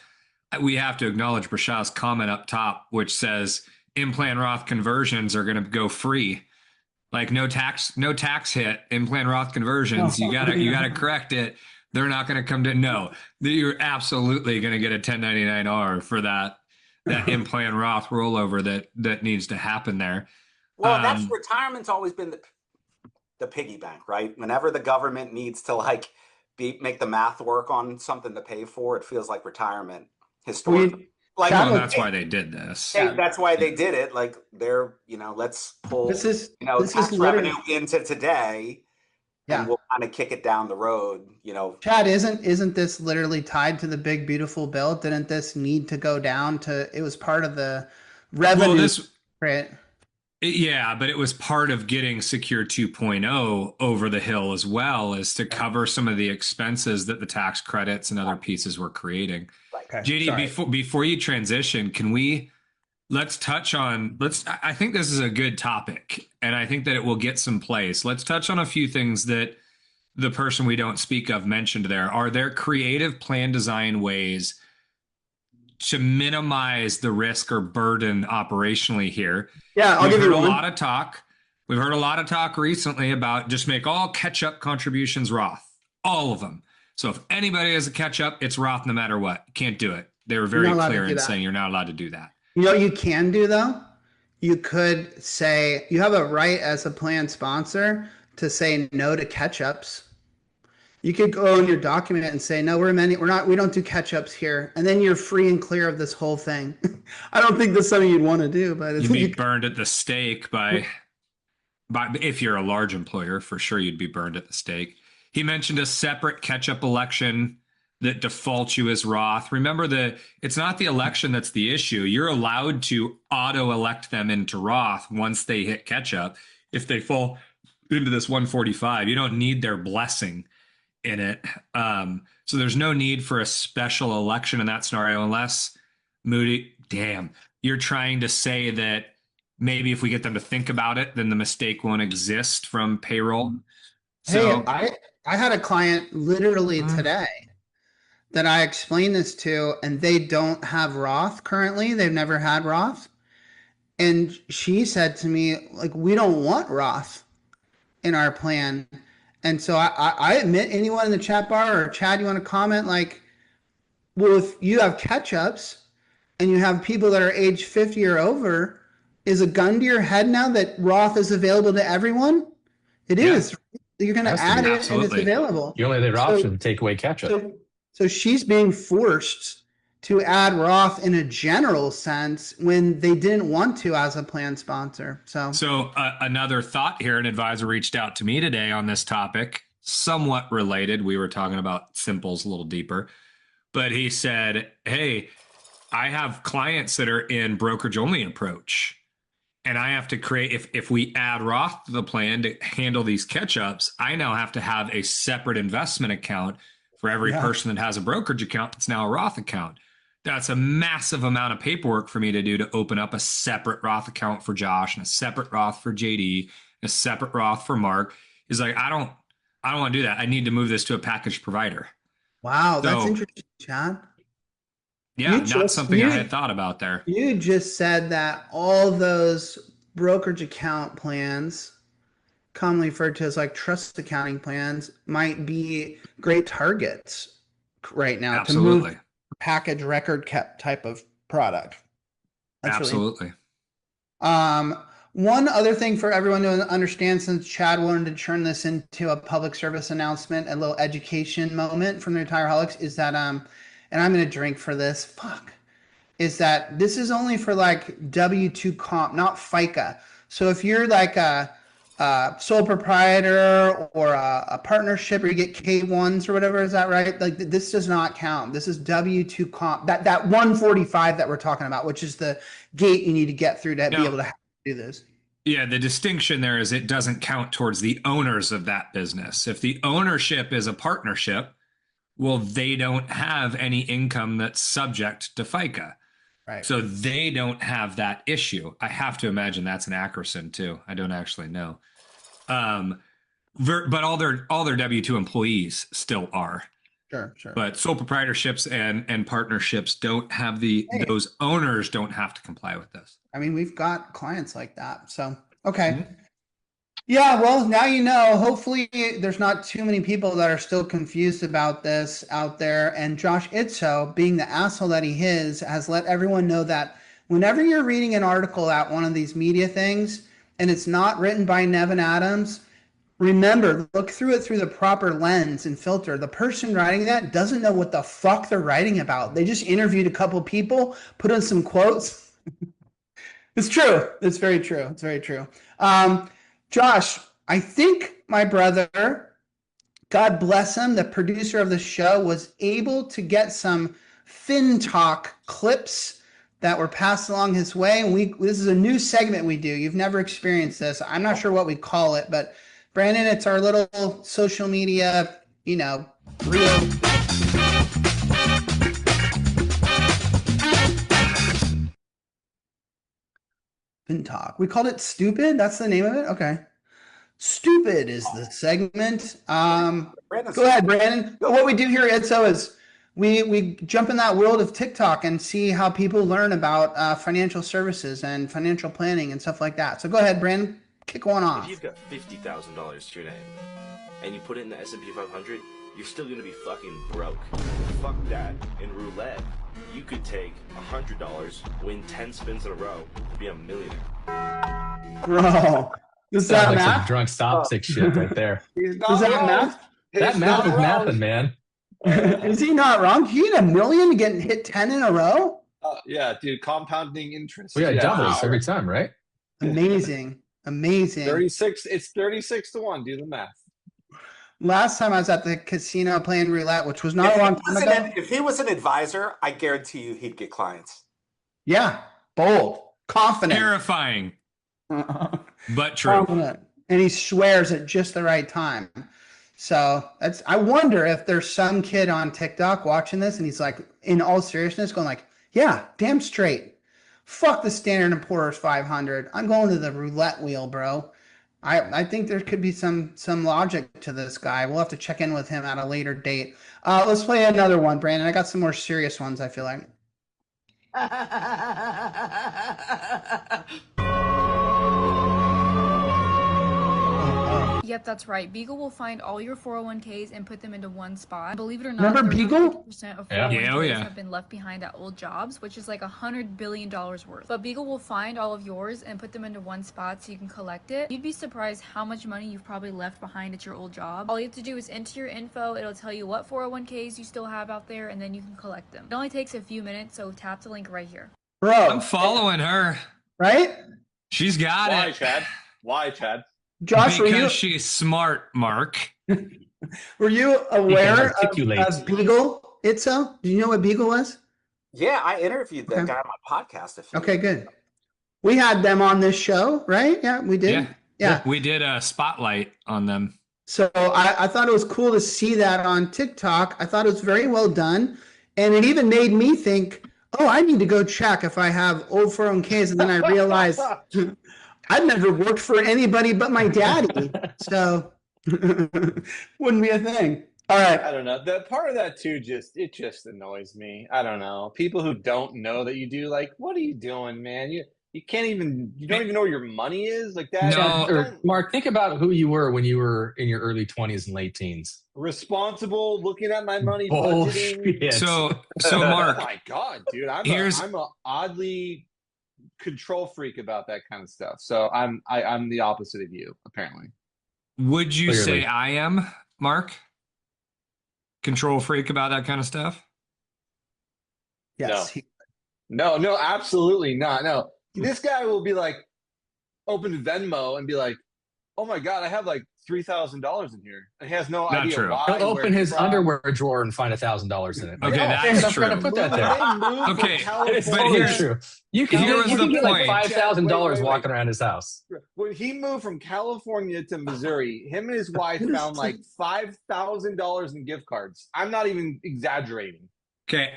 Speaker 1: We have to acknowledge Brashad's comment up top, which says in-plan Roth conversions are going to go free. Like no tax hit, in-plan Roth conversions. You gotta correct it. They're not going to come to, no, you're absolutely going to get a 1099-R for that in-plan Roth rollover that needs to happen there.
Speaker 6: Well, retirement's always been the piggy bank, right? Whenever the government needs to make the math work on something to pay for, it feels like retirement. Historically,
Speaker 1: that's why they did this.
Speaker 6: That's why they did it. Like let's pull tax revenue into today, and we'll kind of kick it down the road.
Speaker 3: Chad, isn't this literally tied to the big beautiful bill? Didn't this need to go down to? It was part of the revenue, right?
Speaker 1: Yeah, but it was part of getting Secure 2.0 over the hill as well, as to cover some of the expenses that the tax credits and other pieces were creating. Okay, JD, before you transition, let's touch on, I think this is a good topic, and I think that it will get some place. Let's touch on a few things that the person we don't speak of mentioned there. Are there creative plan design ways to minimize the risk or burden operationally here?
Speaker 3: Yeah, I'll give you one.
Speaker 1: We've heard a lot of talk recently about just make all catch-up contributions Roth, all of them. So if anybody has a catch-up, it's Roth no matter what. Can't do it. They were very clear in saying you're not allowed to do that.
Speaker 3: You know what you can do though? You could say you have a right as a plan sponsor to say no to catch-ups. You could go in your document and say, no, we don't do catch-ups here. And then you're free and clear of this whole thing. I don't think that's something you'd want to do, but
Speaker 1: you'd be burned at the stake by if you're a large employer, for sure you'd be burned at the stake. He mentioned a separate catch-up election that defaults you as Roth. Remember it's not the election that's the issue. You're allowed to auto-elect them into Roth once they hit catch-up. If they fall into this 145, you don't need their blessing in it. So there's no need for a special election in that scenario unless Moody, you're trying to say that maybe if we get them to think about it, then the mistake won't exist from payroll. So
Speaker 3: hey, I had a client literally today that I explained this to, and they don't have Roth currently. They've never had Roth. And she said to me, like, we don't want Roth in our plan. And so I admit, anyone in the chat bar or Chad, you want to comment, like, well, if you have catch-ups and you have people that are age 50 or over, is a gun to your head now that Roth is available to everyone? It is. You're going to add it and it's available.
Speaker 2: You only have the option to take away catch-up.
Speaker 3: So she's being forced to add Roth in a general sense when they didn't want to as a plan sponsor. So
Speaker 1: another thought here, an advisor reached out to me today on this topic, somewhat related. We were talking about simples a little deeper, but he said, hey, I have clients that are in brokerage only approach, and I have to create, if we add Roth to the plan to handle these catch-ups, I now have to have a separate investment account for every person that has a brokerage account that's now a Roth account. That's a massive amount of paperwork for me to do to open up a separate Roth account for Josh and a separate Roth for JD, a separate Roth for Mark. He's like, I don't want to do that. I need to move this to a package provider.
Speaker 3: Wow, that's interesting, Chad.
Speaker 1: Yeah, not something I had thought about there.
Speaker 3: You just said that all those brokerage account plans, commonly referred to as like trust accounting plans, might be great targets right now to move package record kept type of product. That's
Speaker 1: absolutely.
Speaker 3: One other thing for everyone to understand, since Chad wanted to turn this into a public service announcement, a little education moment from the Retireholics, is that and I'm going to drink for this, is that this is only for like W-2 comp, not FICA. So if you're like a sole proprietor or a partnership, or you get K1s or whatever, is that right? Like this does not count. This is W-2 comp, that 145 that we're talking about, which is the gate you need to get through to be able to do this.
Speaker 1: Yeah, the distinction there is it doesn't count towards the owners of that business. If the ownership is a partnership, well, they don't have any income that's subject to FICA.
Speaker 3: Right.
Speaker 1: So they don't have that issue. I have to imagine that's an Ackerson too. I don't actually know. But all their W-2 employees still are.
Speaker 3: Sure.
Speaker 1: But sole proprietorships and partnerships don't have those owners don't have to comply with this.
Speaker 3: I mean, we've got clients like that. So, okay. Mm-hmm. Yeah, well, now you know. Hopefully there's not too many people that are still confused about this out there. And Josh Itzoe, being the asshole that he is, has let everyone know that whenever you're reading an article at one of these media things and it's not written by Nevin Adams, remember, look through it through the proper lens and filter. The person writing that doesn't know what the fuck they're writing about. They just interviewed a couple people, put in some quotes. It's true. It's very true. It's very true. Josh, I think my brother, God bless him, the producer of the show, was able to get some FinTalk clips that were passed along his way. And this is a new segment we do. You've never experienced this. I'm not sure what we call it, but Brandon, it's our little social media, real. FinTalk. We called it Stupid. That's the name of it. Okay. Stupid is the segment. Go ahead, Brandon. What we do here at Itzoe is we jump in that world of TikTok and see how people learn about financial services and financial planning and stuff like that. So go ahead, Brandon. Kick one off.
Speaker 9: If you've got $50,000 to your name and you put it in the S&P 500, you're still gonna be fucking broke. Fuck that. In roulette, you could take $100, win 10 spins in a row, and be a millionaire.
Speaker 3: Bro, is
Speaker 2: Sounds
Speaker 3: that
Speaker 2: like some
Speaker 3: math?
Speaker 2: drunk stop sick shit right there.
Speaker 4: He's not
Speaker 3: Is that
Speaker 4: wrong.
Speaker 3: math?
Speaker 2: That
Speaker 4: He's
Speaker 2: math
Speaker 4: not
Speaker 2: is
Speaker 4: wrong.
Speaker 2: mathing, man.
Speaker 3: Is he not wrong? He hit $1 million getting hit 10 in a row?
Speaker 4: Yeah, dude, compounding interest.
Speaker 2: Well, yeah,
Speaker 4: Yeah.
Speaker 2: doubles every time, right?
Speaker 3: Amazing. Amazing.
Speaker 4: 36. It's 36 to 1. Do the math.
Speaker 3: Last time I was at the casino playing roulette, which was not a long time ago.
Speaker 6: If he was an advisor, I guarantee you he'd get clients.
Speaker 3: Yeah. Bold. Confident.
Speaker 1: Terrifying, but true.
Speaker 3: Confident. And he swears at just the right time. So I wonder if there's some kid on TikTok watching this and he's like, in all seriousness, going like, yeah, damn straight. Fuck the Standard & Poor's 500. I'm going to the roulette wheel, bro. I think there could be some logic to this guy. We'll have to check in with him at a later date. Let's play another one, Brandon. I got some more serious ones, I feel like.
Speaker 10: Yep, that's right. Beagle will find all your 401ks and put them into one spot. Believe it or not,
Speaker 3: Remember Beagle?
Speaker 10: 50% of
Speaker 2: Yeah.
Speaker 10: 401ks
Speaker 1: Yeah, oh yeah.
Speaker 10: have been left behind at old jobs, which is like $100 billion worth. But Beagle will find all of yours and put them into one spot so you can collect it. You'd be surprised how much money you've probably left behind at your old job. All you have to do is enter your info. It'll tell you what 401ks you still have out there, and then you can collect them. It only takes a few minutes, so tap the link right here.
Speaker 3: Bro.
Speaker 1: I'm following her.
Speaker 3: Right?
Speaker 1: She's got
Speaker 4: Why,
Speaker 1: it.
Speaker 4: Chad? Why, Chad?
Speaker 3: Josh,
Speaker 1: Because she's smart, Mark.
Speaker 3: were you aware
Speaker 2: articulate.
Speaker 3: of Beagle, Itzoe? Do you know what Beagle was?
Speaker 6: Yeah, I interviewed that
Speaker 3: Okay.
Speaker 6: guy on my podcast.
Speaker 3: Okay, good. We had them on this show, right? Yeah, we did. Yeah.
Speaker 1: We did a spotlight on them.
Speaker 3: So I thought it was cool to see that on TikTok. I thought it was very well done. And it even made me think, oh, I need to go check if I have old 401ks. And then I realized I've never worked for anybody but my daddy. So wouldn't be a thing. All right.
Speaker 4: I don't know. That part of that too it just annoys me. I don't know. People who don't know that you do, like, what are you doing, man? You don't even know where your money is, like that.
Speaker 1: No.
Speaker 2: Or, Mark, think about who you were when you were in your early 20s and late teens.
Speaker 4: Responsible, looking at my money, budgeting.
Speaker 2: Bullshit.
Speaker 1: So
Speaker 4: Oh
Speaker 1: Mark,
Speaker 4: my God, dude. I'm a oddly control freak about that kind of stuff. So I'm the opposite of you, apparently.
Speaker 1: would you
Speaker 2: Clearly.
Speaker 1: say I am, Mark? Control freak about that kind of stuff?
Speaker 3: Yes.
Speaker 4: No, absolutely not. No. This guy will be like, open Venmo and be like, oh my God, I have like $3,000 in here. And he has no
Speaker 1: Not
Speaker 4: idea
Speaker 1: true.
Speaker 4: why.
Speaker 2: He'll
Speaker 4: where
Speaker 2: open his
Speaker 4: it's from.
Speaker 2: underwear drawer and find $1,000 in it.
Speaker 1: Okay,
Speaker 2: Like,
Speaker 1: that's
Speaker 2: I'm
Speaker 1: true.
Speaker 2: gonna put that there.
Speaker 4: They moved from
Speaker 1: Okay,
Speaker 2: It's
Speaker 1: but
Speaker 4: California.
Speaker 1: here's-
Speaker 2: true. You
Speaker 1: Here was
Speaker 2: can
Speaker 1: the
Speaker 2: get like
Speaker 1: point.
Speaker 2: $5,000
Speaker 4: Wait.
Speaker 2: walking around his house.
Speaker 4: When he moved from California to Missouri, him and his wife found like $5,000 in gift cards. I'm not even exaggerating.
Speaker 1: Okay,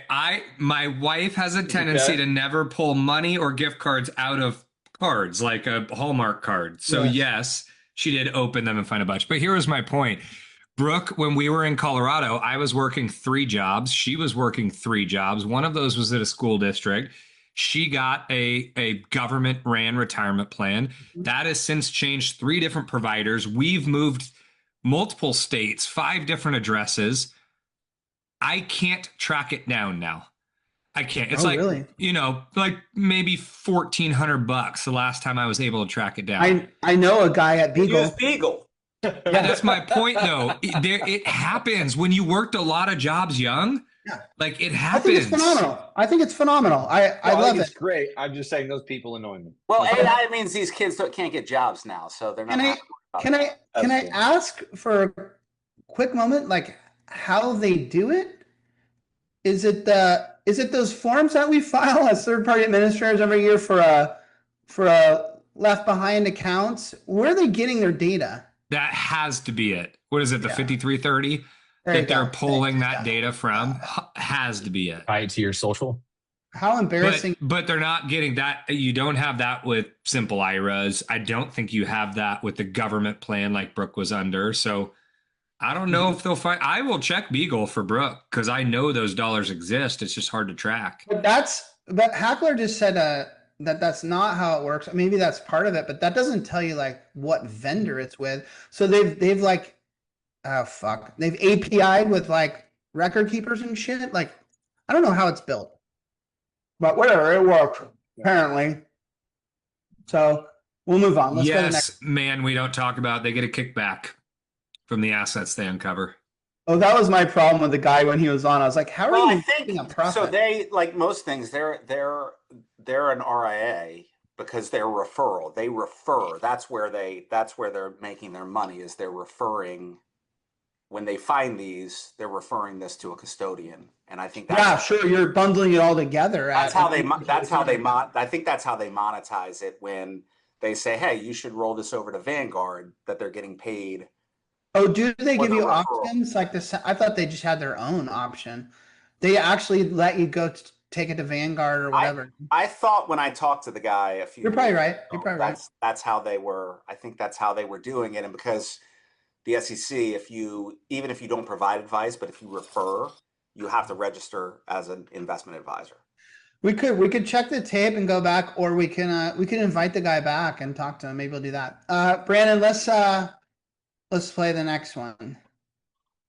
Speaker 1: my wife has a tendency to never pull money or gift cards out of cards, like a Hallmark card. So yes, she did open them and find a bunch. But here was my point. Brooke, when we were in Colorado, I was working 3 jobs. She was working 3 jobs. One of those was at a school district. She got a government ran retirement plan. That has since changed 3 different providers. We've moved multiple states, 5 different addresses. I can't track it down now. I can't. It's
Speaker 3: really?
Speaker 1: Like maybe $1,400 the last time I was able to track it down.
Speaker 3: I know a guy at Beagle.
Speaker 6: Use Beagle.
Speaker 1: Yeah, that's my point, though. It happens when you worked a lot of jobs young.
Speaker 3: Yeah.
Speaker 1: Like it
Speaker 3: I
Speaker 1: happens.
Speaker 3: think it's phenomenal. I think it's phenomenal. I love
Speaker 4: think it's
Speaker 3: it.
Speaker 4: great. I'm just saying those people annoy me.
Speaker 6: Well, AI means these kids can't get jobs now, so they're not.
Speaker 3: Can I ask for a quick moment, like how they do it? Is it those forms that we file as third-party administrators every year for a left behind accounts? Where are they getting their data?
Speaker 1: That has to be it. What is it? The 5330
Speaker 3: There you
Speaker 1: that they're
Speaker 3: go.
Speaker 1: pulling
Speaker 3: Thanks.
Speaker 1: that data from has to be it.
Speaker 2: Tie it to your social.
Speaker 3: How embarrassing.
Speaker 1: But they're not getting that. You don't have that with simple IRAs. I don't think you have that with the government plan like Brooke was under. So I don't know if they'll find. I will check Beagle for Brooke because I know those dollars exist. It's just hard to track.
Speaker 3: But Hackler just said that's not how it works. Maybe that's part of it, but that doesn't tell you like what vendor it's with. So they've like Oh fuck. They've API'd with like record keepers and shit. Like, I don't know how it's built. But whatever, it works, apparently. So we'll move on. Let's go to the next.
Speaker 1: Yes, man, we don't talk about they get a kickback from the assets they uncover.
Speaker 3: Oh, that was my problem with the guy when he was on. I was like, how are
Speaker 6: Well,
Speaker 3: you making a profit?
Speaker 6: so they, like most things, they're an RIA because they're referral. They refer. That's where they're making their money, is they're referring. When they find these, they're referring this to a custodian, and I think that's
Speaker 3: sure, you're bundling it all together.
Speaker 6: I think that's how they monetize it when they say, hey, you should roll this over to Vanguard, that they're getting paid.
Speaker 3: Oh, do they
Speaker 6: for
Speaker 3: give
Speaker 6: the
Speaker 3: you
Speaker 6: referral.
Speaker 3: options like this? I thought they just had their own option. They actually let you go take it to Vanguard or whatever.
Speaker 6: I thought when I talked to the guy a few
Speaker 3: You're probably
Speaker 6: years
Speaker 3: right.
Speaker 6: ago,
Speaker 3: You're probably right.
Speaker 6: That's how they were. I think that's how they were doing it, and because the SEC, even if you don't provide advice, but if you refer, you have to register as an investment advisor.
Speaker 3: We could check the tape and go back, or we can invite the guy back and talk to him. Maybe we'll do that. Brandon, let's play the next one.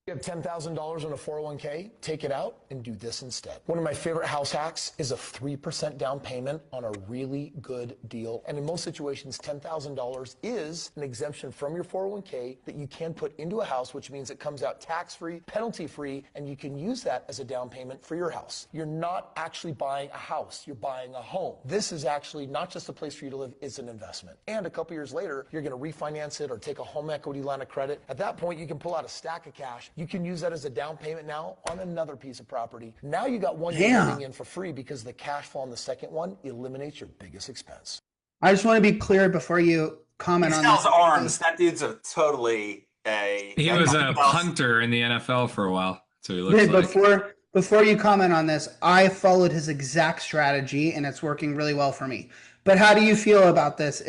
Speaker 11: You have $10,000 in a 401k, take it out and do this instead. One of my favorite house hacks is a 3% down payment on a really good deal. And in most situations, $10,000 is an exemption from your 401k that you can put into a house, which means it comes out tax-free, penalty-free, and you can use that as a down payment for your house. You're not actually buying a house, you're buying a home. This is actually not just a place for you to live, it's an investment. And a couple years later, you're gonna refinance it or take a home equity line of credit. At that point, you can pull out a stack of cash. You can use that as a down payment now on another piece of property. Now you got one you're living in for free because the cash flow on the second one eliminates your biggest expense.
Speaker 3: I just want to be clear before you comment on
Speaker 6: He
Speaker 3: this.
Speaker 6: sells arms. That dude's
Speaker 1: He was a punter in the NFL for a while. So he looks like.
Speaker 3: Before you comment on this, I followed his exact strategy and it's working really well for me. But how do you feel about this?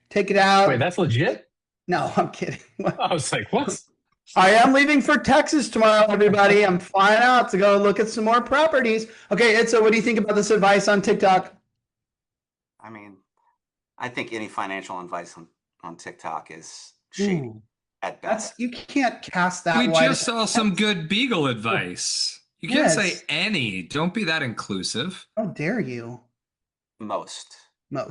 Speaker 3: Take it out.
Speaker 2: Wait, that's legit?
Speaker 3: No, I'm kidding.
Speaker 2: I was like, what?
Speaker 3: I am leaving for Texas tomorrow, everybody. I'm flying out to go look at some more properties. Okay, Itzoe, what do you think about this advice on TikTok?
Speaker 6: I mean, I think any financial advice on TikTok is shady at best.
Speaker 3: You can't cast that.
Speaker 1: We just saw some good Beagle advice. You can't say any. Don't be that inclusive.
Speaker 3: How dare you?
Speaker 6: Most.
Speaker 3: I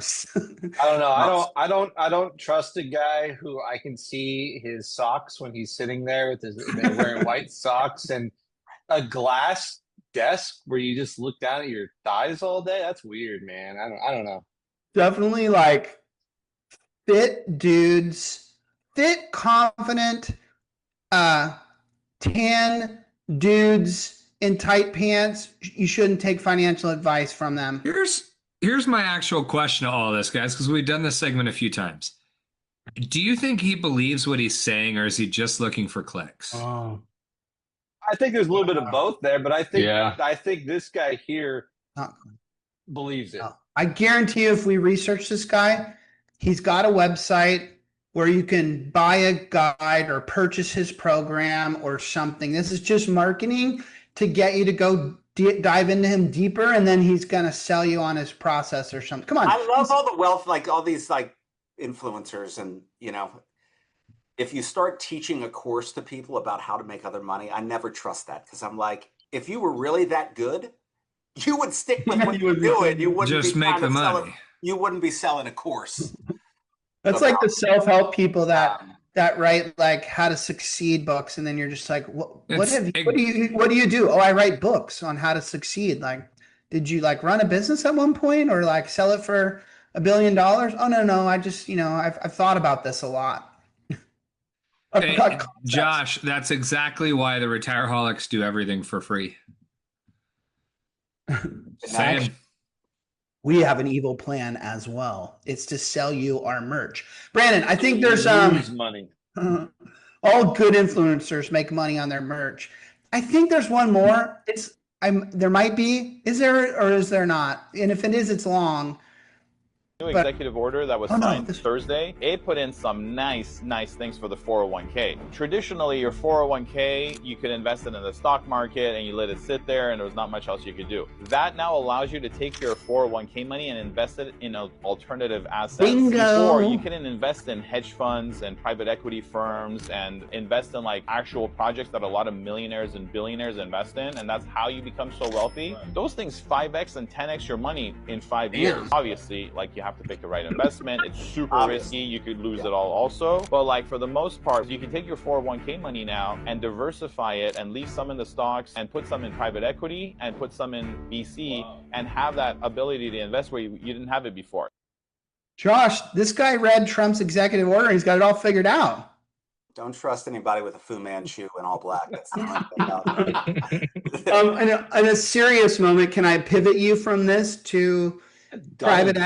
Speaker 4: don't know. I don't trust a guy who I can see his socks when he's sitting there with they're wearing white socks and a glass desk where you just look down at your thighs all day. That's weird, man. I don't know.
Speaker 3: Definitely like fit dudes, fit, confident, tan dudes in tight pants. You shouldn't take financial advice from them.
Speaker 1: Here's my actual question to all of this, guys, because we've done this segment a few times. Do you think he believes what he's saying, or is he just looking for clicks?
Speaker 4: I think there's a little bit of both there, but I think this guy here believes it.
Speaker 3: I guarantee you, if we research this guy, he's got a website where you can buy a guide or purchase his program or something. This is just marketing to get you to go dive into him deeper, and then he's gonna sell you on his process or something. Come on.
Speaker 6: I love all the wealth, like all these like influencers, and if you start teaching a course to people about how to make other money, I never trust that, because I'm like, if you were really that good, you would stick with what you're doing. You wouldn't
Speaker 1: just make the money.
Speaker 6: You wouldn't be selling a course.
Speaker 3: That's like the self-help people that write like how to succeed books, and then you're just like, what do you do? Oh, I write books on how to succeed. Like, did you like run a business at one point, or like sell it for $1 billion? Oh no, I just I've thought about this a lot.
Speaker 1: Hey, Josh, that's exactly why the Retireholics do everything for free. Same.
Speaker 3: We have an evil plan as well. It's to sell you our merch. Brandon, I think there's
Speaker 4: money.
Speaker 3: All good influencers make money on their merch. I think there's one more. There might be. Is there or is there not? And if it is, it's long.
Speaker 12: executive order that was signed Thursday, it put in some nice things for the 401k. Traditionally, your 401k, you could invest it in the stock market and you let it sit there and there was not much else you could do. That now allows you to take your 401k money and invest it in alternative assets.
Speaker 3: Bingo.
Speaker 12: Before, you couldn't invest in hedge funds and private equity firms and invest in like actual projects that a lot of millionaires and billionaires invest in, and that's how you become so wealthy. Those things 5x and 10x your money in 5 years. Obviously, like you have to pick the right investment. It's super risky. You could lose it all also. But like for the most part, you can take your 401k money now and diversify it and leave some in the stocks and put some in private equity and put some in BC and have that ability to invest where you didn't have it before.
Speaker 3: Josh, this guy read Trump's executive order. He's got it all figured out.
Speaker 6: Don't trust anybody with a Fu Manchu and all black. That's the
Speaker 3: in a serious moment, can I pivot you from this to private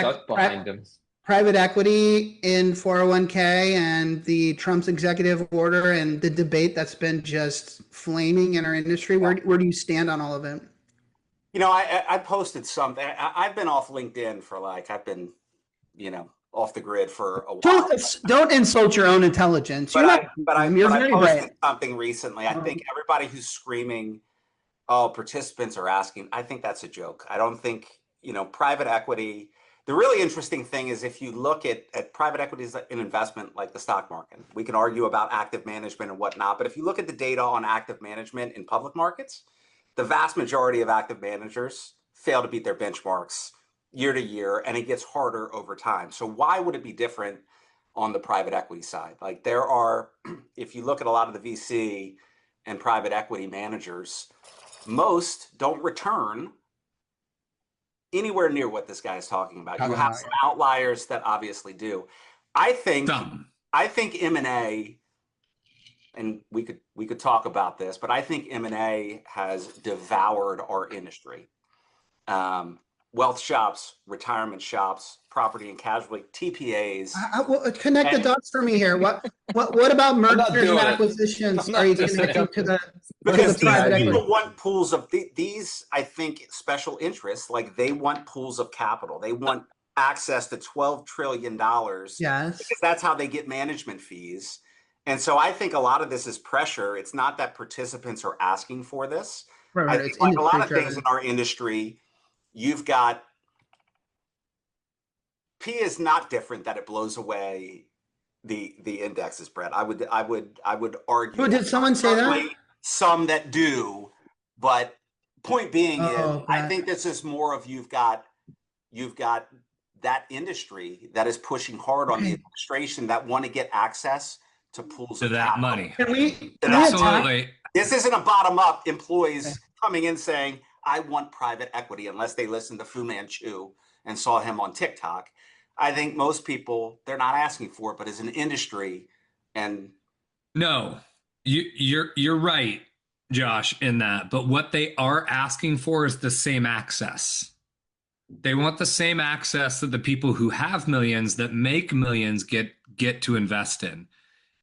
Speaker 3: equity in 401k and the Trump's executive order and the debate that's been just flaming in our industry? Where do you stand on all of it?
Speaker 6: You know, I posted something. I've been off LinkedIn for I've been, off the grid for a while.
Speaker 3: Don't insult your own intelligence.
Speaker 6: I posted something recently. I think everybody who's screaming, oh, participants are asking, I think that's a joke. I don't think, private equity. The really interesting thing is if you look at private equity as an investment like the stock market, we can argue about active management and whatnot, but if you look at the data on active management in public markets, the vast majority of active managers fail to beat their benchmarks year to year, and it gets harder over time. So why would it be different on the private equity side? Like there are, if you look at a lot of the VC and private equity managers, most don't return anywhere near what this guy is talking about. You have some outliers that obviously do. I think M&A, and we could talk about this, but I think M&A has devoured our industry. Wealth shops, retirement shops, property and casualty, TPAs.
Speaker 3: Connect the dots for me here. What about mergers and acquisitions? Are you connecting to the private equity?
Speaker 6: People want pools of these. I think special interests, like they want pools of capital. They want access to $12 trillion.
Speaker 3: Yes,
Speaker 6: because that's how they get management fees. And so I think a lot of this is pressure. It's not that participants are asking for this.
Speaker 3: Right,
Speaker 6: I think like a lot of things in our industry. You've got P is not different that it blows away the indexes, Brett. I would argue.
Speaker 3: Oh, did someone say that?
Speaker 6: Some that do, but point being is I think this is more of you've got that industry that is pushing hard on the administration that want to get access to pools of
Speaker 1: that
Speaker 6: capital.
Speaker 1: money.
Speaker 6: Absolutely. This isn't a bottom up employees coming in saying, I want private equity, unless they listened to Fu Manchu and saw him on TikTok. I think most people, they're not asking for it, but as an industry and.
Speaker 1: No, you're right, Josh, in that. But what they are asking for is the same access. They want the same access that the people who have millions, that make millions, get to invest in.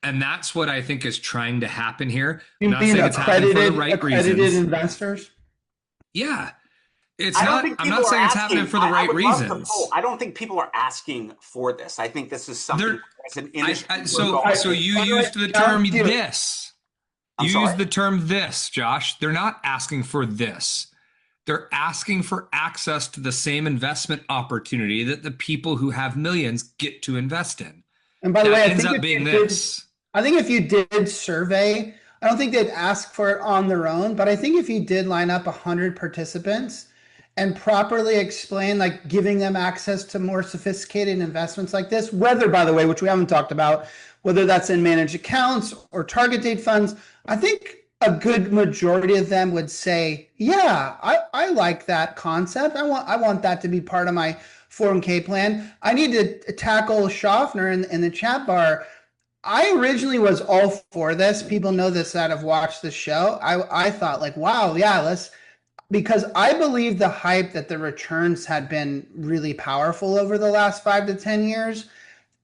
Speaker 1: And that's what I think is trying to happen here.
Speaker 3: You mean accredited investors?
Speaker 1: Yeah, I'm not saying it's happening for the right reasons.
Speaker 6: I don't think people are asking for this. I think this is something as an industry.
Speaker 1: So you used the term this. You used the term this, Josh. They're not asking for this. They're asking for access to the same investment opportunity that the people who have millions get to invest in.
Speaker 3: And by the way,
Speaker 1: I think
Speaker 3: if you did survey, I don't think they'd ask for it on their own, but I think if you did line up 100 participants and properly explain, like giving them access to more sophisticated investments like this, whether, by the way, which we haven't talked about, whether that's in managed accounts or target date funds, I think a good majority of them would say, yeah, I like that concept. I want that to be part of my 401k plan. I need to tackle Schaffner in the chat bar. I originally was all for this. People know this that have watched the show. I thought like, wow, yeah, because I believe the hype that the returns had been really powerful over the last 5 to 10 years.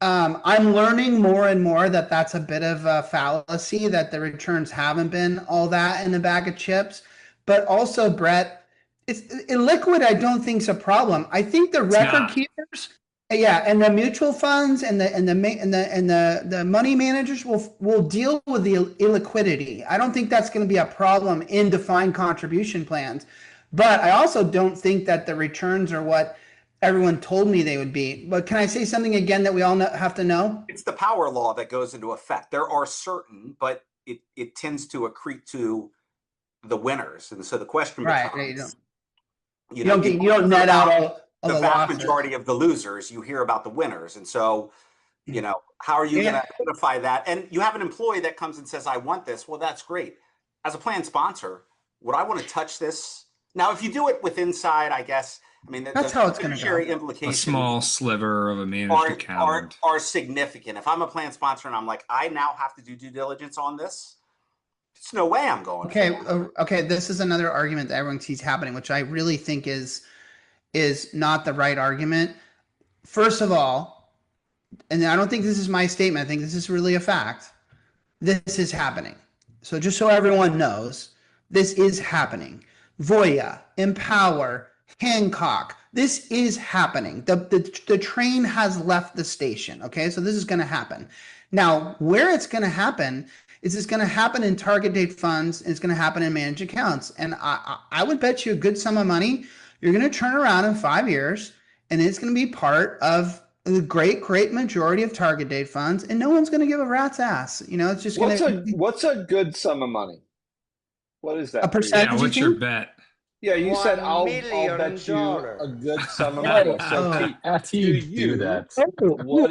Speaker 3: I'm learning more and more that that's a bit of a fallacy, that the returns haven't been all that in a bag of chips. But also, Brett, it's illiquid. I don't think is a problem. I think the record keepers. Yeah, and the mutual funds and the money managers will deal with the illiquidity. I don't think that's going to be a problem in defined contribution plans, but I also don't think that the returns are what everyone told me they would be. But can I say something again that we all have to know?
Speaker 6: It's the power law that goes into effect. There are certain, but it tends to accrete to the winners, and so the question becomes,
Speaker 3: you don't net out all
Speaker 6: the vast majority of the losers. You hear about the winners, and so how are you going to identify that? And you have an employee that comes and says, "I want this." Well, that's great. As a plan sponsor, would I want to touch this? Now, if you do it with inside, I guess. I mean,
Speaker 3: that's how it's going to go.
Speaker 6: Implications,
Speaker 1: a small sliver of a managed account
Speaker 6: are significant. If I'm a plan sponsor and I'm like, I now have to do due diligence on this, there's no way I'm going.
Speaker 3: Okay. This is another argument that everyone sees happening, which I really think is not the right argument. First of all, and I don't think this is my statement, I think this is really a fact. This is happening. So just so everyone knows, this is happening. Voya, Empower, Hancock, this is happening. The train has left the station. Okay, so this is going to happen. Now, where it's going to happen is it's going to happen in target date funds, and it's going to happen in managed accounts. And I would bet you a good sum of money you're going to turn around in 5 years, and it's going to be part of the great majority of target date funds, and no one's going to give a rat's ass. It's just
Speaker 4: what's a good sum of money? What is that?
Speaker 3: A percentage?
Speaker 1: Yeah, what's your bet?
Speaker 4: Yeah, you said I'll bet you a good sum of money. So
Speaker 2: how do you do that?
Speaker 3: I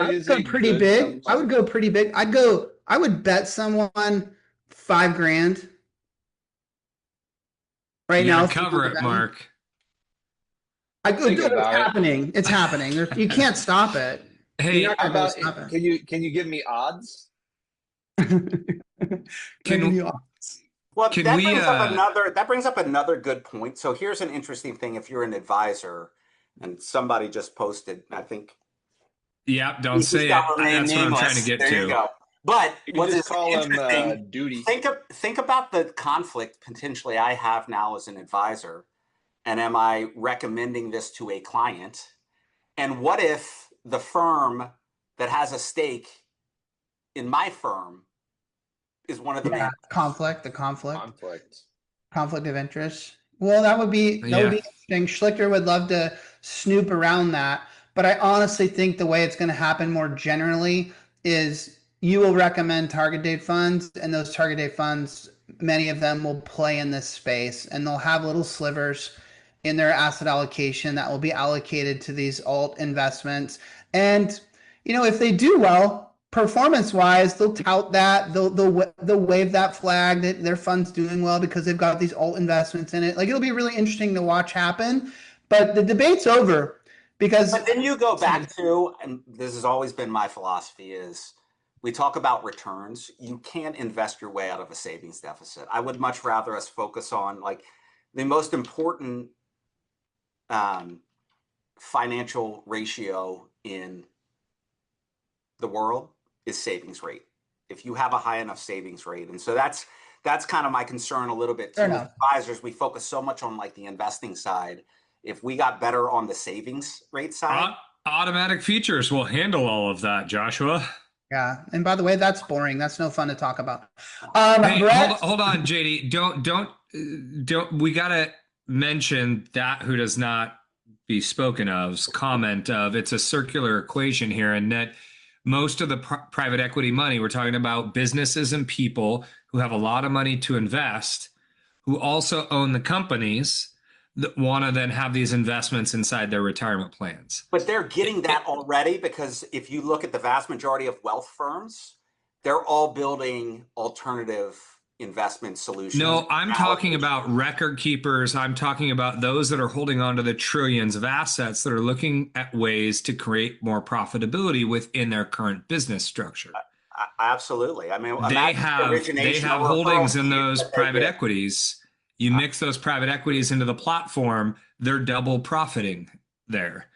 Speaker 3: would go pretty big. I would go pretty big. I would bet someone $5,000 right now.
Speaker 1: Cover it, Mark.
Speaker 3: It's happening. It's happening. You can't stop it.
Speaker 1: Hey,
Speaker 4: can you give me odds?
Speaker 6: Well, that brings up another good point. So here's an interesting thing. If you're an advisor, and somebody just posted, I think.
Speaker 1: Yeah, don't say it. That's what I'm trying to get to.
Speaker 6: There you go. But
Speaker 4: what's interesting?
Speaker 6: Duty. Think about the conflict potentially I have now as an advisor, and am I recommending this to a client? And what if the firm that has a stake in my firm is one of the
Speaker 3: conflict of interest? Well, that would be interesting. Schlichter would love to snoop around that, but I honestly think the way it's going to happen more generally is you will recommend target date funds, and those target date funds, many of them will play in this space, and they'll have little slivers in their asset allocation that will be allocated to these alt investments. And if they do well, performance-wise, they'll tout that. They'll wave that flag that their fund's doing well because they've got these alt investments in it. Like, it'll be really interesting to watch happen. But the debate's over because.
Speaker 6: But then you go back to, and this has always been my philosophy, is we talk about returns. You can't invest your way out of a savings deficit. I would much rather us focus on the most important financial ratio in the world is savings rate. If you have a high enough savings rate. And so that's kind of my concern a little bit too. As advisors, we focus so much on the investing side. If we got better on the savings rate side.
Speaker 1: Automatic features will handle all of that, Joshua.
Speaker 3: Yeah. And by the way, that's boring. That's no fun to talk about.
Speaker 1: Hey, hold on, JD. Don't we gotta mention that who does not be spoken of's comment of it's a circular equation here, and that most of the private equity money, we're talking about businesses and people who have a lot of money to invest, who also own the companies that want to then have these investments inside their retirement plans.
Speaker 6: But they're getting that already, because if you look at the vast majority of wealth firms, they're all building alternative investment solutions.
Speaker 1: No, I'm talking about record keepers. I'm talking about those that are holding on to the trillions of assets that are looking at ways to create more profitability within their current business structure.
Speaker 6: Absolutely. I mean,
Speaker 1: they have holdings in those private equities. You mix those private equities into the platform, they're double profiting there.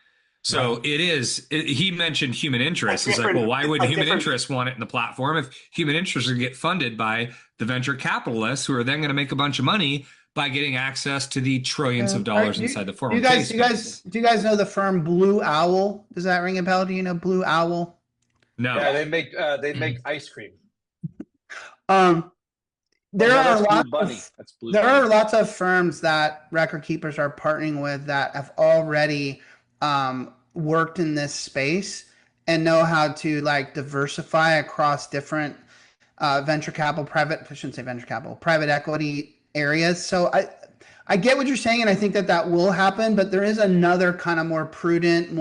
Speaker 1: So he mentioned human interest. It's like, well, why would human interest want it in the platform if human interest would get funded by the venture capitalists who are then going to make a bunch of money by getting access to the trillions of dollars inside the 401k
Speaker 3: do you guys know the firm Blue Owl? Does that ring a bell? Do you know Blue Owl?
Speaker 1: No.
Speaker 4: Yeah, they make ice cream.
Speaker 3: There are
Speaker 4: lots
Speaker 3: lots of firms that record keepers are partnering with that have already worked in this space and know how to like diversify across different venture capital, private equity areas. So I get what you're saying, and I think that will happen, but there is another kind of more prudent,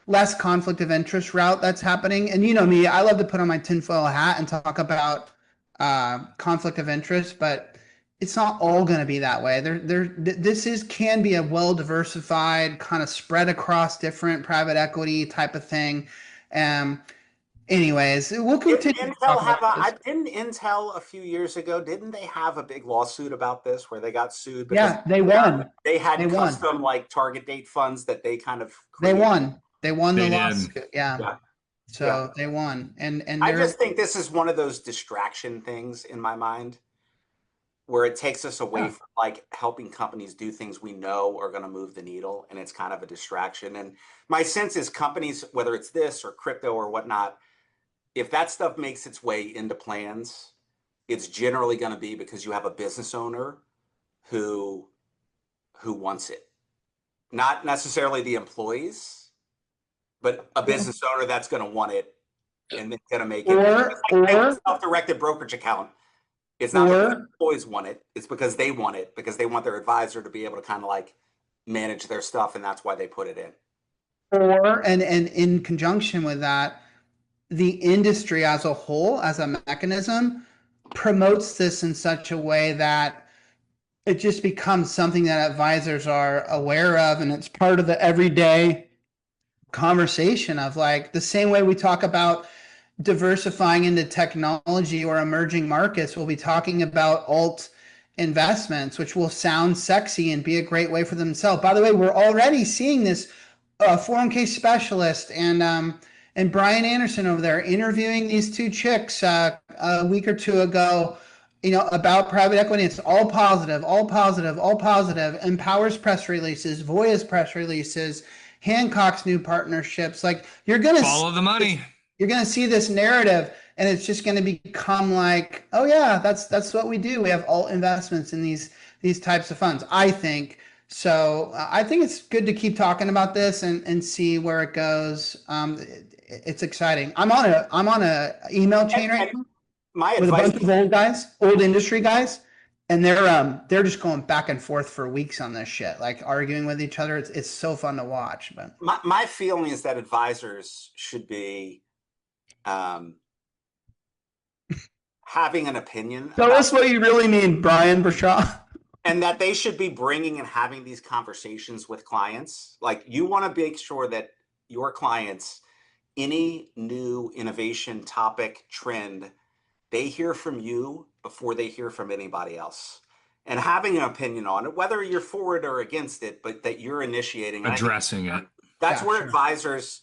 Speaker 3: less conflict of interest route that's happening. And you know me, I love to put on my tinfoil hat and talk about conflict of interest, but it's not all going to be that way. This can be a well diversified, kind of spread across different private equity type of thing. Anyways, we'll continue.
Speaker 6: Didn't Intel a few years ago? Didn't they have a big lawsuit about this where they got sued?
Speaker 3: Yeah, they won.
Speaker 6: They had custom like target date funds that they kind of
Speaker 3: created. They won the
Speaker 6: did.
Speaker 3: lawsuit. Yeah. So they won, and
Speaker 6: I just think this is one of those distraction things in my mind, where it takes us away from like helping companies do things we know are going to move the needle, and it's kind of a distraction. And my sense is companies, whether it's this or crypto or whatnot, if that stuff makes its way into plans, it's generally going to be because you have a business owner who wants it, not necessarily the employees, but a business owner that's going to want it and they're going to make it. Or self-directed brokerage account. It's not because employees want it. It's because they want it, because they want their advisor to be able to kind of like manage their stuff, and that's why they put it in.
Speaker 3: And in conjunction with that, the industry as a whole, as a mechanism, promotes this in such a way that it just becomes something that advisors are aware of, and it's part of the everyday conversation of like the same way we talk about diversifying into technology or emerging markets. We'll be talking about alt investments, which will sound sexy and be a great way for themselves. By the way, we're already seeing this 401k specialist and Brian Anderson over there interviewing these two chicks a week or two ago, about private equity. It's all positive. Empower's press releases, Voya's press releases, Hancock's new partnerships. Like you're going to
Speaker 1: follow the money.
Speaker 3: You're going to see this narrative, and it's just going to become like, oh yeah, that's what we do. We have alt investments in these types of funds, I think. So I think it's good to keep talking about this and see where it goes. It's exciting. I'm on a email chain right now with a bunch of old industry guys, and they're just going back and forth for weeks on this shit, like arguing with each other. It's so fun to watch. But
Speaker 6: my feeling is that advisors should be having an opinion.
Speaker 3: Tell us what you really mean, Brian Brashaw.
Speaker 6: And that they should be bringing and having these conversations with clients. Like you want to make sure that your clients, any new innovation, topic, trend, they hear from you before they hear from anybody else. And having an opinion on it, whether you're for it or against it, but that you're initiating.
Speaker 1: Addressing it.
Speaker 6: That's where advisors,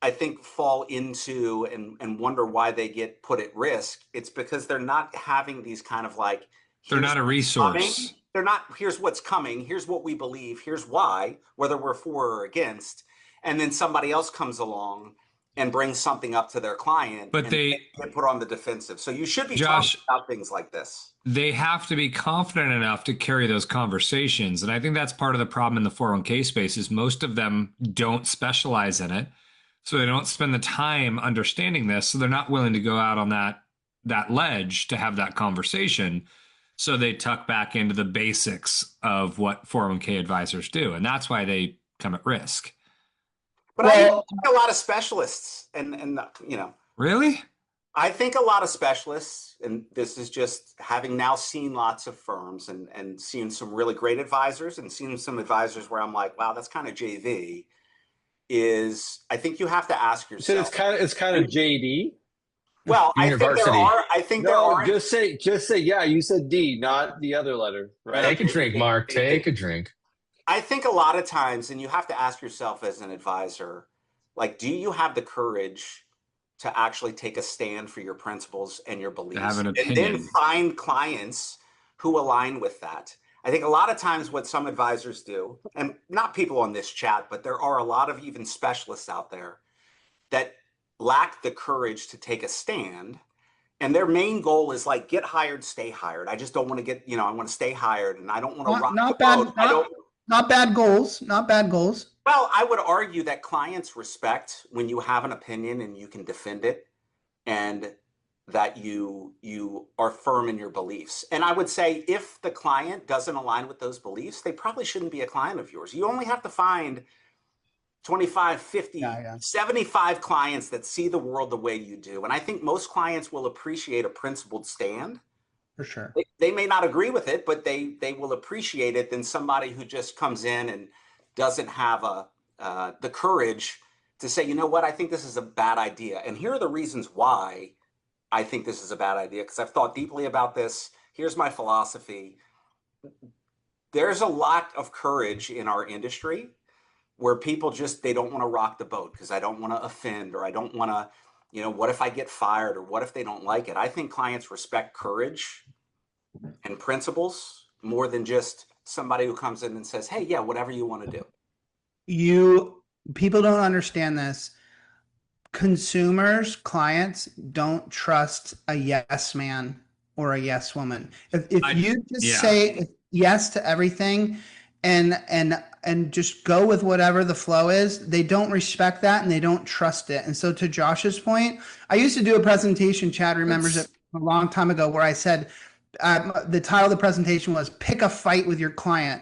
Speaker 6: I think, fall into and wonder why they get put at risk. It's because they're not having these kind of like,
Speaker 1: they're not a resource.
Speaker 6: They're not, here's what's coming, here's what we believe, here's why, whether we're for or against. And then somebody else comes along and brings something up to their client,
Speaker 1: but they
Speaker 6: get put on the defensive. So you should be talking about things like this.
Speaker 1: They have to be confident enough to carry those conversations. And I think that's part of the problem in the 401k space is most of them don't specialize in it. So they don't spend the time understanding this. So they're not willing to go out on that ledge to have that conversation. So they tuck back into the basics of what 401k advisors do. And that's why they come at risk.
Speaker 6: But I think a lot of specialists and
Speaker 1: Really?
Speaker 6: I think a lot of specialists, and this is just having now seen lots of firms and seen some really great advisors and seen some advisors where I'm like, wow, that's kind of JV, is I think you have to ask yourself.
Speaker 4: So it's kind of JD?
Speaker 6: Well, I think there are.
Speaker 4: Just say, yeah, you said D, not the other letter. Right?
Speaker 2: Take a drink, Mark. Take a drink.
Speaker 6: I think a lot of times, and you have to ask yourself as an advisor, like, do you have the courage to actually take a stand for your principles and your beliefs?
Speaker 1: Have an opinion.
Speaker 6: And then find clients who align with that. I think a lot of times what some advisors do, and not people on this chat, but there are a lot of even specialists out there that lack the courage to take a stand. And their main goal is like, get hired, stay hired. I just don't want to get, I want to stay hired and I don't want to rock the boat.
Speaker 3: Not bad goals. Not bad goals.
Speaker 6: Well, I would argue that clients respect when you have an opinion and you can defend it, and that you are firm in your beliefs. And I would say if the client doesn't align with those beliefs, they probably shouldn't be a client of yours. You only have to find 25, 50, 75 clients that see the world the way you do. And I think most clients will appreciate a principled stand.
Speaker 3: For sure.
Speaker 6: They may not agree with it, but they will appreciate it than somebody who just comes in and doesn't have the courage to say, you know what, I think this is a bad idea. And here are the reasons why I think this is a bad idea, because I've thought deeply about this. Here's my philosophy. There's a lot of courage in our industry where people they don't want to rock the boat because I don't want to offend, or I don't want to, what if I get fired, or what if they don't like it? I think clients respect courage and principles more than just somebody who comes in and says, hey, yeah, whatever you want to do.
Speaker 3: People don't understand this. Consumers, clients don't trust a yes man or a yes woman. If you just say yes to everything and just go with whatever the flow is, they don't respect that and they don't trust it. And so to Josh's point, I used to do a presentation, Chad remembers it a long time ago, where I said, the title of the presentation was pick a fight with your client.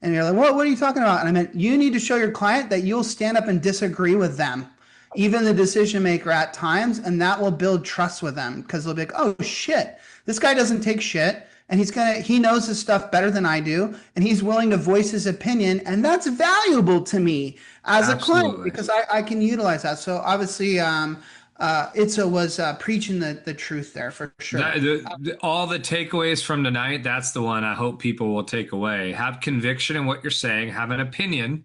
Speaker 3: And you're like, what are you talking about? And I meant, you need to show your client that you'll stand up and disagree with them, even the decision maker at times, and that will build trust with them, because they'll be like, oh shit, this guy doesn't take shit, and he knows his stuff better than I do, and he's willing to voice his opinion, and that's valuable to me as a client, because I can utilize that. So obviously, Itzoe was preaching the truth there for sure.
Speaker 1: All the takeaways from tonight, that's the one I hope people will take away. Have conviction in what you're saying, have an opinion,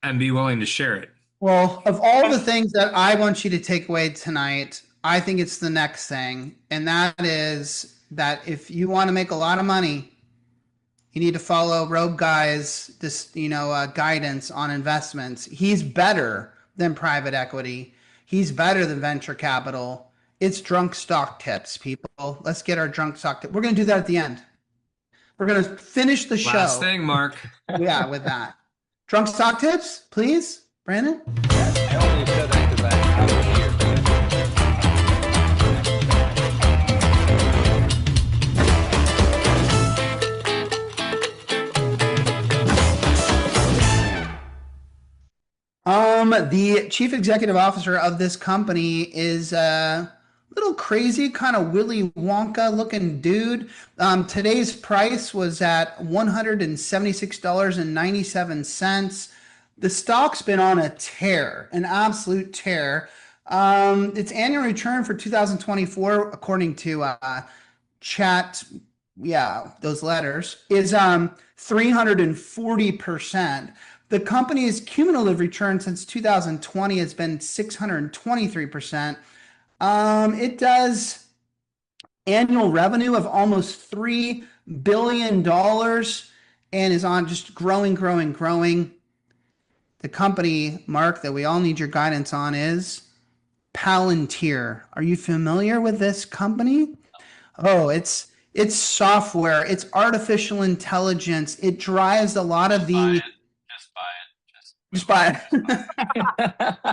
Speaker 1: and be willing to share it.
Speaker 3: Well, of all the things that I want you to take away tonight, I think it's the next thing. And that is that if you want to make a lot of money, you need to follow Robe Guy's guidance on investments. He's better than private equity. He's better than venture capital. It's drunk stock tips, people. Let's get our drunk stock tips. We're going to do that at the end. We're going to finish the show.
Speaker 1: Last thing, Mark.
Speaker 3: Yeah, with that. Drunk stock tips, please. Brandon?
Speaker 4: I only said that because I have it here.
Speaker 3: The chief executive officer of this company is a little crazy, kind of Willy Wonka looking dude. Today's price was at $176.97. The stock's been on a tear, an absolute tear. Its annual return for 2024, according to chat, those letters, is 340%. The company's cumulative return since 2020 has been 623%. It does annual revenue of almost $3 billion and is on just growing. The company, Mark, that we all need your guidance on is Palantir. Are you familiar with this company? Oh, it's software. It's artificial intelligence. It drives a lot of the... Just buy it.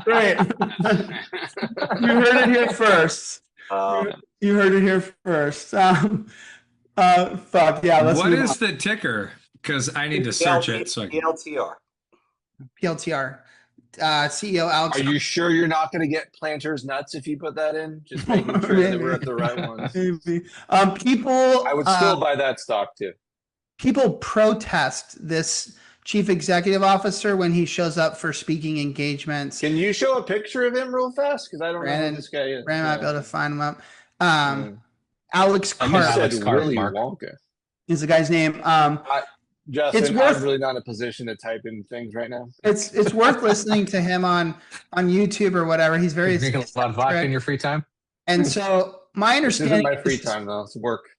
Speaker 3: Great. You heard it here first. You heard it here first. Fuck, yeah.
Speaker 1: What is the ticker? Because I need to search it. So
Speaker 6: PLTR.
Speaker 3: CEO Alex.
Speaker 4: Are you sure you're not going to get planters nuts if you put that in? Just making sure that we're at the right ones.
Speaker 3: Maybe. People.
Speaker 4: I would still buy that stock too.
Speaker 3: People protest this chief executive officer when he shows up for speaking engagements.
Speaker 4: Can you show a picture of him real fast? Because I don't know who this guy is.
Speaker 3: Brandon might be able to find him up. Alex
Speaker 4: Willy Wonka
Speaker 3: is the guy's name.
Speaker 4: Justin, I'm really not in a position to type in things right now.
Speaker 3: It's worth listening to him on YouTube or whatever. He's very
Speaker 2: drinking a lot of vodka in your free time.
Speaker 3: And so my understanding
Speaker 4: this isn't my free time though. It's work.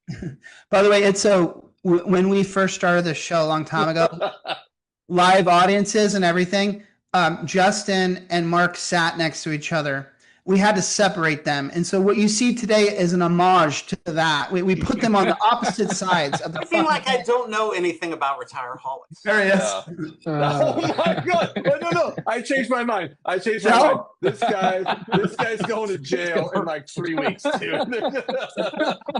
Speaker 3: By the way, it's so when we first started the show a long time ago, live audiences and everything, Justin and Mark sat next to each other. We had to separate them. And so what you see today is an homage to that. We put them on the opposite sides of the
Speaker 6: I feel like I don't know anything about Retireholics.
Speaker 3: There he is.
Speaker 4: Oh my God. No. I changed my mind. This guy's going to jail in like 3 weeks, dude.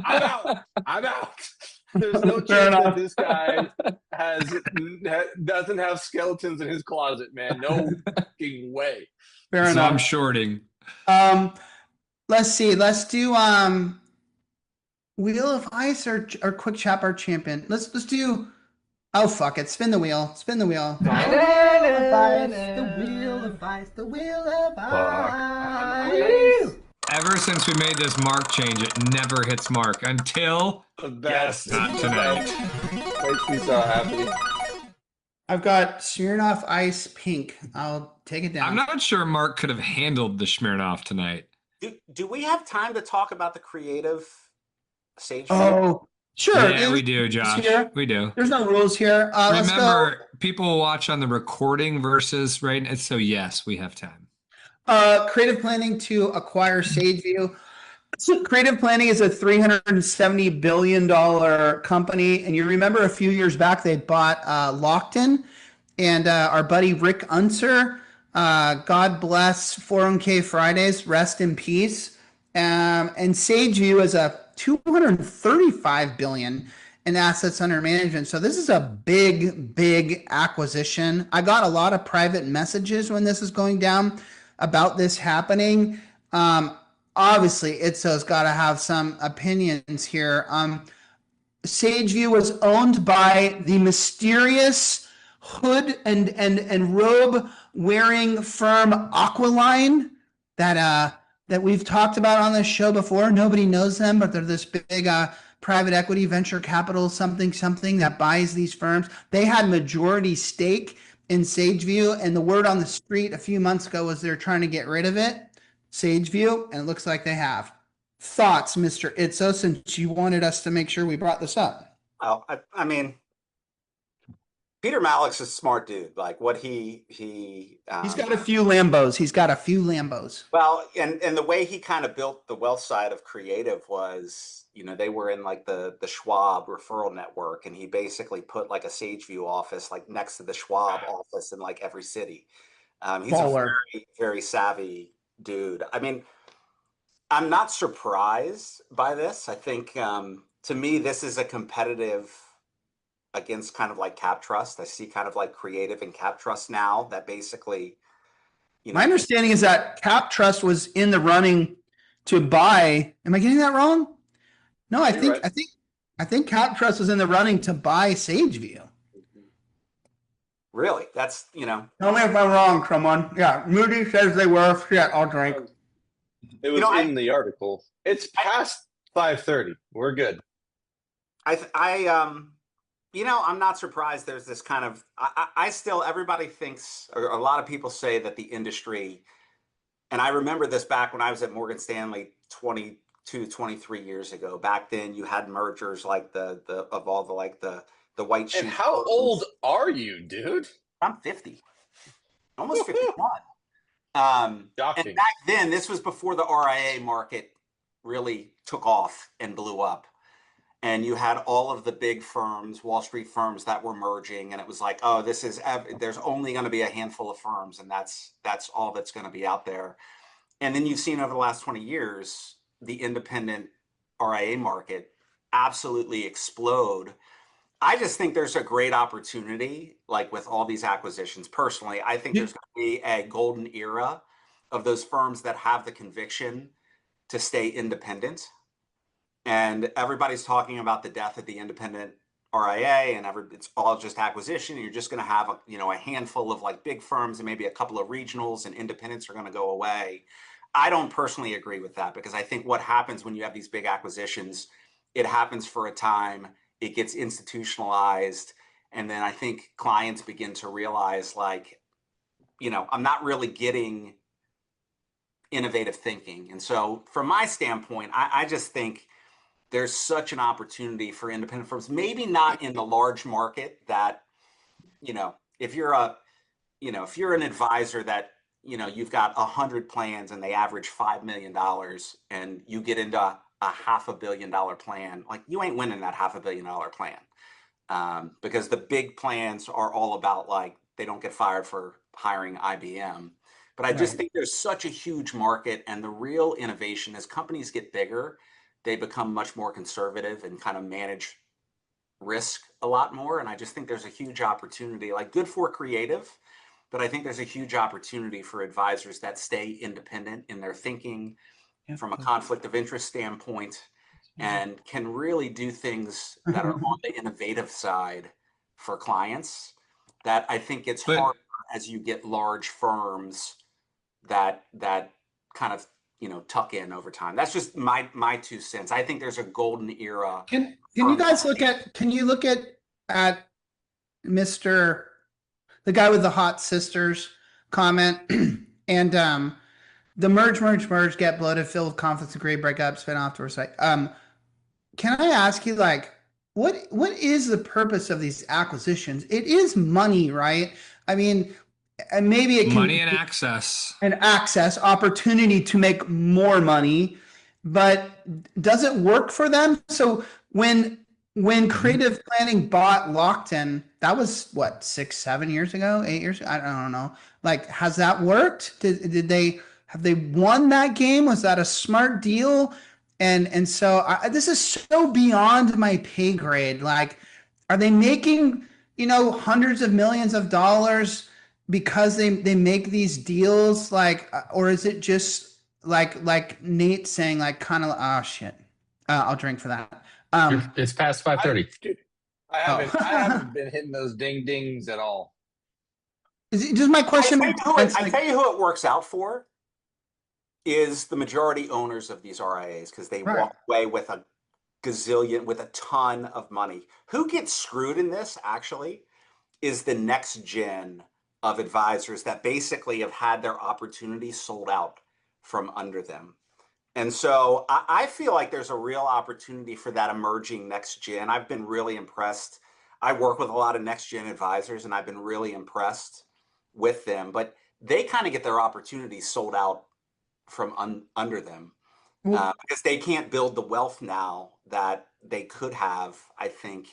Speaker 4: I'm out. There's no chance that this guy doesn't have skeletons in his closet, man. No fucking way.
Speaker 3: Fair
Speaker 1: So
Speaker 3: enough.
Speaker 1: I'm shorting.
Speaker 3: Let's see. Let's do Wheel of Ice or Quick Chop our champion. Let's do. Oh fuck it! Spin the wheel. Spin the wheel. The wheel of ice. The wheel of ice.
Speaker 1: Ever since we made this mark change, it never hits mark until
Speaker 4: The best.
Speaker 1: not tonight.
Speaker 4: Makes me so happy.
Speaker 3: I've got Smirnoff Ice Pink. I'll take it down.
Speaker 1: I'm not sure Mark could have handled the Smirnoff tonight.
Speaker 6: Do we have time to talk about the creative Sage?
Speaker 3: Oh, sure.
Speaker 1: Yeah, we do, Josh.
Speaker 3: Here.
Speaker 1: We do.
Speaker 3: There's no rules here.
Speaker 1: Remember, people watch on the recording versus right. And so yes, we have time.
Speaker 3: Creative planning to acquire SageView. So Creative Planning is a $370 billion company. And you remember a few years back, they bought Lockton, and our buddy Rick Unser, God bless 401k Fridays, rest in peace. And SageView is a $235 billion in assets under management. So this is a big acquisition. I got a lot of private messages when this is going down about this happening. Obviously, Itzoe's got to have some opinions here. SageView was owned by the mysterious hood and robe wearing firm Aqualine that we've talked about on this show before. Nobody knows them, but they're this big private equity venture capital something that buys these firms. They had majority stake in SageView, and the word on the street a few months ago was they're trying to get rid of it. SageView, and it looks like they have. Thoughts, Mr. Itzoe, since you wanted us to make sure we brought this up?
Speaker 6: Well, I mean, Peter Malik's a smart dude. Like what he's
Speaker 3: got a few Lambos.
Speaker 6: Well, and the way he kind of built the wealth side of creative was, they were in like the Schwab referral network, and he basically put like a SageView office like next to the Schwab office in like every city. He's a very, very savvy dude. I mean, I'm not surprised by this. I think to me, this is a competitive against kind of like Cap Trust. I see kind of like creative and Cap Trust now that basically,
Speaker 3: My understanding is that Cap Trust was in the running to buy. Am I getting that wrong? No, I think Cap Trust was in the running to buy SageView.
Speaker 6: Really? That's,
Speaker 3: Tell me if I'm wrong, someone. Yeah, Moody says they were. Yeah, I'll drink.
Speaker 4: It was in the article. It's past 5:30. We're good.
Speaker 6: I'm not surprised there's this kind of, I still, everybody thinks, or a lot of people say that the industry, and I remember this back when I was at Morgan Stanley 22, 23 years ago. Back then you had mergers like the white sheet.
Speaker 4: And how old are you, dude?
Speaker 6: I'm 50. Almost 51. And back then, this was before the RIA market really took off and blew up. And you had all of the big firms, Wall Street firms that were merging. And it was like, oh, there's only going to be a handful of firms. And that's all that's going to be out there. And then you've seen over the last 20 years, the independent RIA market absolutely explode. I just think there's a great opportunity, like with all these acquisitions. Personally, I think there's going to be a golden era of those firms that have the conviction to stay independent. And everybody's talking about the death of the independent RIA, and it's all just acquisition. You're just going to have a handful of like big firms and maybe a couple of regionals, and independents are going to go away. I don't personally agree with that, because I think what happens when you have these big acquisitions, it happens for a time. It gets institutionalized. And then I think clients begin to realize like, I'm not really getting innovative thinking. And so from my standpoint, I just think there's such an opportunity for independent firms, maybe not in the large market that, if you're if you're an advisor that, you've got 100 plans and they average $5 million and you get into a $500 million plan, like you ain't winning that $500 million plan. Because the big plans are all about like, they don't get fired for hiring IBM. But I just think there's such a huge market, and the real innovation as companies get bigger, they become much more conservative and kind of manage risk a lot more. And I just think there's a huge opportunity, like good for creative, but I think there's a huge opportunity for advisors that stay independent in their thinking from a conflict of interest standpoint and can really do things that are on the innovative side for clients that I think it's hard as you get large firms that kind of tuck in over time. That's just my 2 cents. I think there's a golden era.
Speaker 3: Can you guys look at Mr. the guy with the hot sisters comment and the merge, get bloated, filled with conflicts, agree, break up, spin off to recite. Can I ask you, like, what is the purpose of these acquisitions? It is money, right? I mean, and maybe it can
Speaker 1: money and access
Speaker 3: opportunity to make more money, but does it work for them? So when creative planning bought Lockton, that was what, 6, 7 years ago, 8 years ago? I don't know. Like, has that worked? Have they won that game? Was that a smart deal? And so this is so beyond my pay grade. Like, are they making, hundreds of millions of dollars because they make these deals, like, or is it just like Nate saying, like, kind of, oh shit, I'll drink for that.
Speaker 2: It's past 5:30.
Speaker 4: I haven't been hitting those ding dings at all.
Speaker 3: Is it just my question?
Speaker 6: I tell you who it works out for is the majority owners of these RIAs, because they walk away with a ton of money. Who gets screwed in this actually is the next gen of advisors that basically have had their opportunities sold out from under them. And so I feel like there's a real opportunity for that emerging next gen. I've been really impressed. I work with a lot of next gen advisors and I've been really impressed with them, but they kind of get their opportunities sold out from under them because they can't build the wealth now that they could have, I think.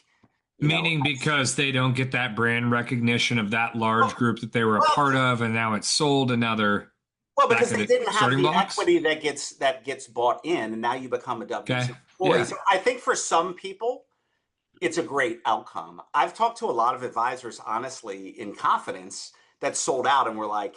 Speaker 1: Meaning because they don't get that brand recognition of that large group that they were a part of, and now it's sold, and now they're
Speaker 6: because they didn't have the equity that gets bought in, and now you become a W2 employee. So I think for some people, it's a great outcome. I've talked to a lot of advisors, honestly, in confidence, that sold out and were like,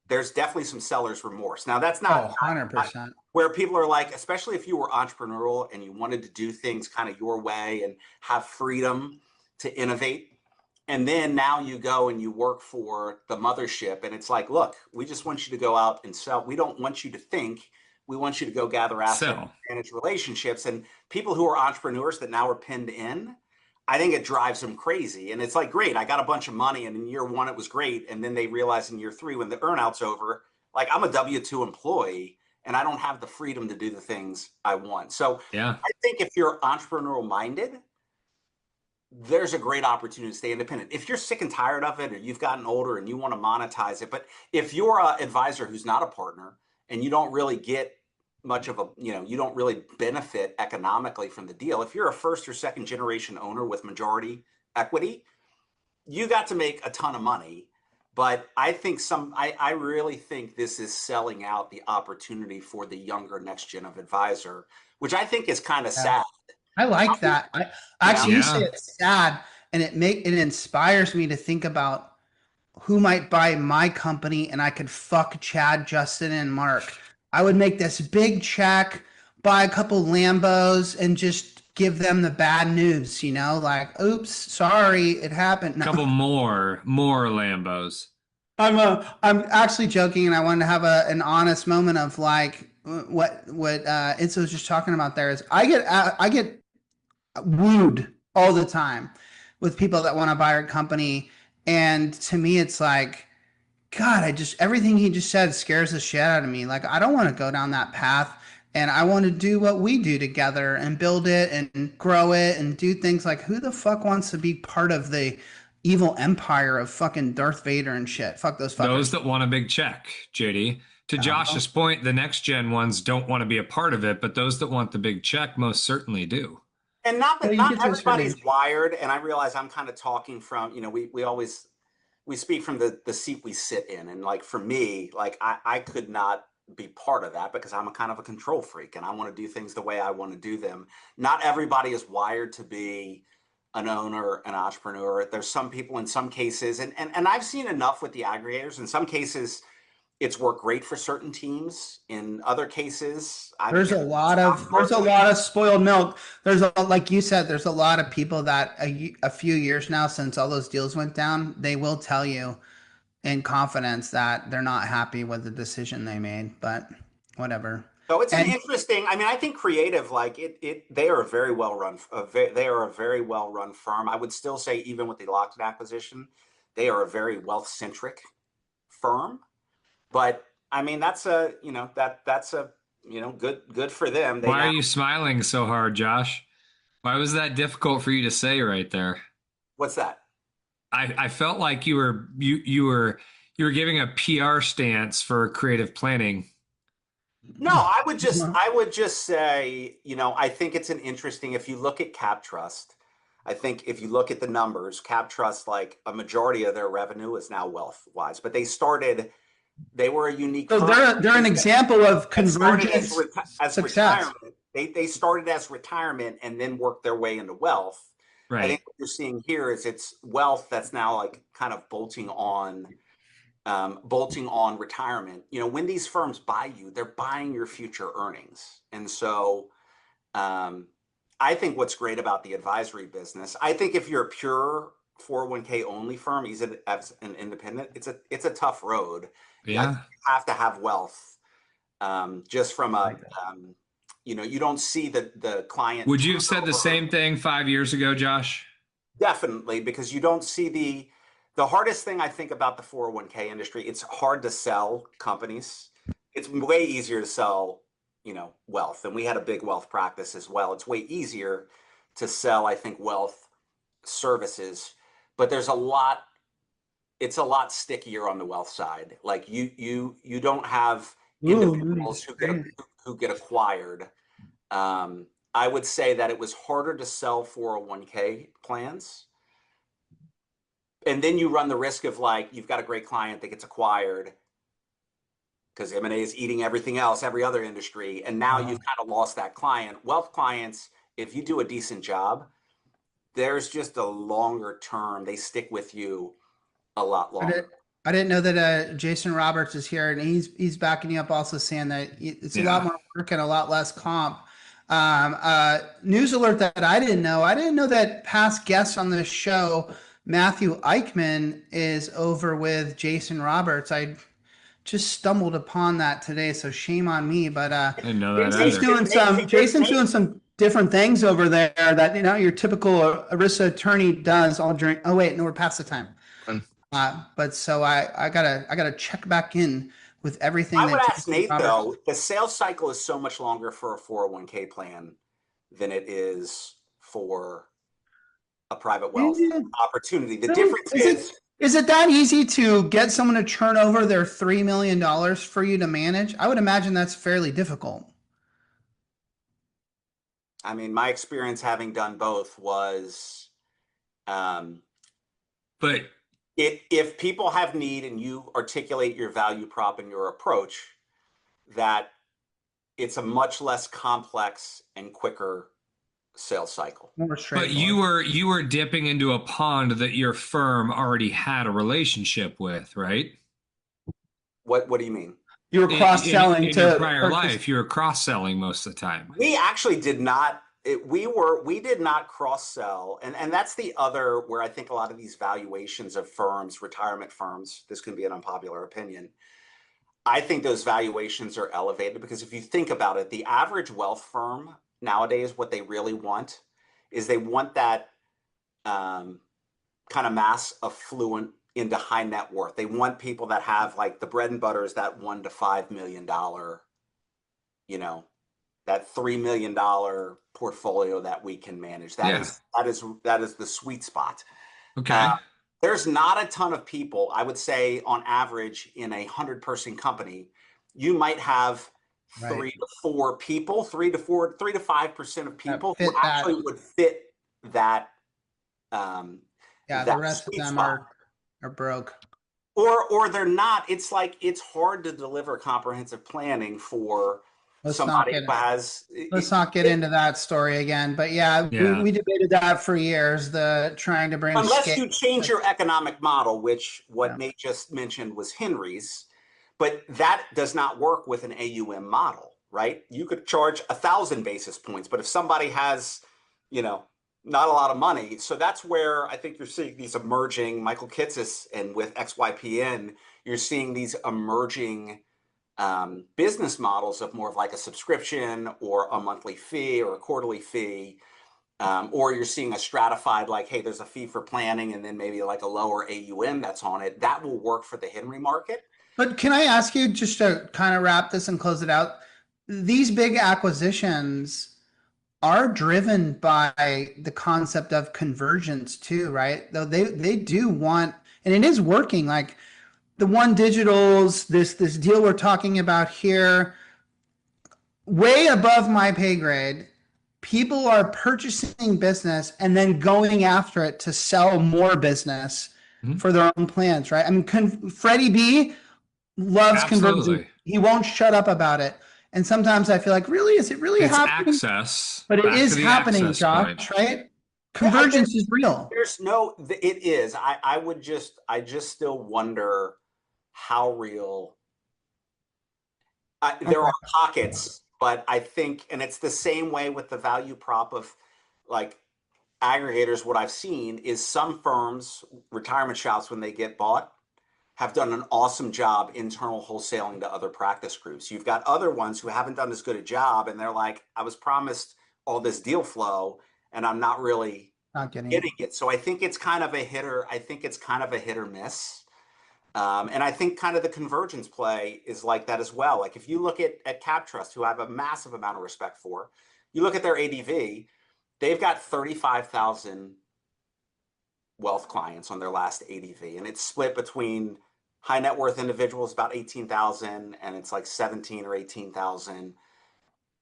Speaker 6: there's definitely some seller's remorse. Now that's not
Speaker 3: 100%.
Speaker 6: Where people are like, especially if you were entrepreneurial and you wanted to do things kind of your way and have freedom to innovate. And then now you go and you work for the mothership and it's like, look, we just want you to go out and sell. We don't want you to think. We want you to go gather assets, manage relationships. And people who are entrepreneurs that now are pinned in, I think it drives them crazy. And it's like, great, I got a bunch of money and in year 1, it was great. And then they realize in year 3, when the earnout's over, like, I'm a W-2 employee and I don't have the freedom to do the things I want. So I think if you're entrepreneurial minded, there's a great opportunity to stay independent. If you're sick and tired of it, or you've gotten older and you want to monetize it, but if you're an advisor who's not a partner and you don't really get much of a, you don't really benefit economically from the deal. If you're a first or second generation owner with majority equity, you got to make a ton of money. But I think I really think this is selling out the opportunity for the younger next gen of advisor, which I think is kind of sad.
Speaker 3: I like that. You say it's sad, and it inspires me to think about who might buy my company, and I could fuck Chad, Justin, and Mark. I would make this big check, buy a couple Lambos, and just give them the bad news, like, oops, sorry, it happened.
Speaker 1: No. A couple more Lambos.
Speaker 3: I'm actually joking, and I wanted to have an honest moment of like what Itzoe was just talking about. There is I get wooed all the time with people that want to buy our company, and to me, it's like, God, everything he just said scares the shit out of me. Like, I don't want to go down that path. and I want to do what we do together and build it and grow it and do things like, who the fuck wants to be part of the evil empire of fucking Darth Vader and shit? Fuck those fuckers.
Speaker 1: Those that want a big check, JD. To Josh's point, the next gen ones don't want to be a part of it, but those that want the big check most certainly do.
Speaker 6: And not everybody's wired. And I realize I'm kind of talking from, we speak from the seat we sit in. And like, for me, like I could not be part of that because I'm a kind of a control freak and I want to do things the way I want to do them. Not everybody is wired to be an owner, an entrepreneur. There's some people in some cases, and I've seen enough with the aggregators. In some cases, it's worked great for certain teams. In other cases,
Speaker 3: there's a lot of spoiled milk. Like you said, there's a lot of people that a few years now since all those deals went down, they will tell you in confidence that they're not happy with the decision they made, but whatever.
Speaker 6: So it's an interesting. I mean, I think creative, like they are a very well run. They are a very well run firm. I would still say, even with the Lockton acquisition, they are a very wealth centric firm. But I mean, that's good for them.
Speaker 1: Why are you smiling so hard, Josh? Why was that difficult for you to say right there?
Speaker 6: What's that?
Speaker 1: I felt like you were giving a PR stance for creative planning.
Speaker 6: No, I would just say, I think it's an interesting, if you look at CapTrust, I think if you look at the numbers, CapTrust, like a majority of their revenue is now wealth wise, but they were a unique.
Speaker 3: So they're an example of convergence
Speaker 6: as
Speaker 3: success.
Speaker 6: Retirement. They started as retirement and then worked their way into wealth.
Speaker 1: Right.
Speaker 6: I think what you're seeing here is it's wealth that's now like kind of bolting on retirement. When these firms buy you, they're buying your future earnings. And so I think what's great about the advisory business, I think if you're a pure 401k only firm, even as an independent, it's a tough road.
Speaker 1: Yeah.
Speaker 6: You have to have wealth. Just from you don't see the client.
Speaker 1: Would you have said the same thing 5 years ago, Josh?
Speaker 6: Definitely, because you don't see the hardest thing I think about the 401k industry, it's hard to sell companies. It's way easier to sell, wealth. And we had a big wealth practice as well. It's way easier to sell, I think, wealth services, but it's a lot stickier on the wealth side. Like you don't have individuals who get acquired. I would say that it was harder to sell 401k plans. And then you run the risk of like, you've got a great client that gets acquired because M&A is eating everything else, every other industry. And now you've kind of lost that client. Wealth clients, if you do a decent job, there's just a longer term. They stick with you a lot longer.
Speaker 3: I didn't know that Jason Roberts is here, and he's backing you up, also saying that it's a lot more work and a lot less comp. News alert that I didn't know. I didn't know that past guests on this show, Matthew Eichmann, is over with Jason Roberts. I just stumbled upon that today, so shame on me. But
Speaker 1: I didn't know that
Speaker 3: Jason's doing some different things over there that your typical ERISA attorney does all during. Oh wait, no, we're past the time. But so I gotta check back in with everything.
Speaker 6: I would ask Nate though. The sales cycle is so much longer for a 401k plan than it is for a private wealth opportunity. The difference
Speaker 3: is it that easy to get someone to turn over their $3 million for you to manage? I would imagine that's fairly difficult.
Speaker 6: I mean, my experience having done both was,
Speaker 1: but
Speaker 6: if people have need and you articulate your value prop and your approach, that it's a much less complex and quicker sales cycle.
Speaker 1: But you were dipping into a pond that your firm already had a relationship with, right?
Speaker 6: What do you mean?
Speaker 3: You were cross-selling
Speaker 1: in your prior life. You were cross-selling most of the time.
Speaker 6: We actually did not. We did not cross-sell, and that's the other where I think a lot of these valuations of firms, retirement firms, this can be an unpopular opinion. I think those valuations are elevated because if you think about it, the average wealth firm nowadays, what they really want is they want that kind of mass affluent into high net worth. They want people that have like the bread and butter is that $1 to $5 million, that $3 million portfolio that we can manage. That is the sweet spot.
Speaker 1: Okay.
Speaker 6: There's not a ton of people. I would say on average in a 100-person company, you might have 3 to 4 people, 3 to 5% of people who actually would fit that.
Speaker 3: The rest of them
Speaker 6: spot.
Speaker 3: are broke.
Speaker 6: Or they're not. It's like, it's hard to deliver comprehensive planning for somebody who has.
Speaker 3: Let's not get into that story again. But we debated that for years. The trying to bring
Speaker 6: unless you change your economic model, which what Nate just mentioned was Henry's, but that does not work with an AUM model, right? You could charge 1,000 basis points, but if somebody has, not a lot of money. So that's where I think you're seeing these emerging Michael Kitces, and with XYPN, you're seeing these emerging business models of more of like a subscription or a monthly fee or a quarterly fee. Or you're seeing a stratified, like, hey, there's a fee for planning and then maybe like a lower AUM that's on it. That will work for the Henry market.
Speaker 3: But can I ask you, just to kind of wrap this and close it out, these big acquisitions are driven by the concept of convergence too, right? Though they do want, and it is working, like the One Digitals, this deal we're talking about here, way above my pay grade. People are purchasing business and then going after it to sell more business for their own plans, right? I mean, Freddie B loves conversion. He won't shut up about it. And sometimes I feel like, really, is it really happening?
Speaker 1: Access.
Speaker 3: But it is happening, Josh, right? Convergence is real.
Speaker 6: It is. I just still wonder how real. There are pockets, but I think, and it's the same way with the value prop of like aggregators. What I've seen is some firms, retirement shops, when they get bought, have done an awesome job internal wholesaling to other practice groups. You've got other ones who haven't done as good a job, and they're like, I was promised all this deal flow and I'm not really getting it. So I think it's kind of a hitter. I think it's kind of a hit or miss. And I think kind of the convergence play is like that as well. Like if you look at CapTrust, who I have a massive amount of respect for, you look at their ADV, they've got 35,000 wealth clients on their last ADV, and it's split between high net worth individuals, about 18,000, and it's like 17 or 18,000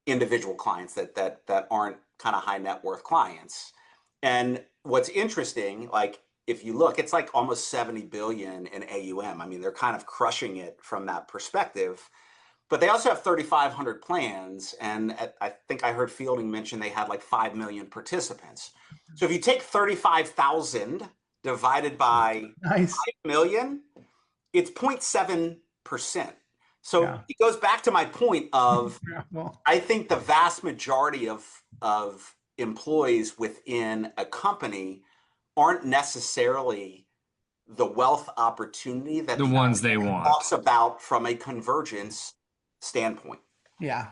Speaker 6: individual clients that aren't kind of high net worth clients. And what's interesting, like if you look, it's like almost 70 billion in AUM. I mean, they're kind of crushing it from that perspective. But they also have 3,500 plans, and I think I heard Fielding mention they had like 5 million participants. So if you take 35,000 divided by 5 million, it's 0.7%. So it goes back to my point of, I think the vast majority of employees within a company aren't necessarily the wealth opportunity that
Speaker 1: the ones they want
Speaker 6: talks about from a convergence standpoint.
Speaker 3: Yeah.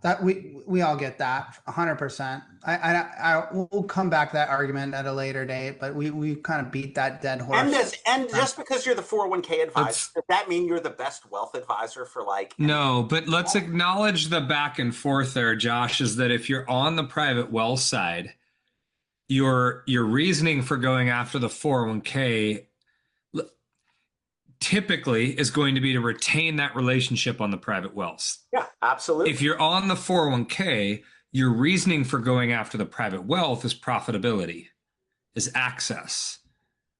Speaker 3: That we all get that 100%. We'll come back to that argument at a later date, but we kind of beat that dead horse.
Speaker 6: And just because you're the 401k advisor, does that mean you're the best wealth advisor for like?
Speaker 1: No, but let's acknowledge the back and forth there, Josh, is that if you're on the private wealth side, your reasoning for going after the 401k typically is going to be to retain that relationship on the private wealth.
Speaker 6: Yeah, absolutely.
Speaker 1: If you're on the 401k, your reasoning for going after the private wealth is profitability, is access,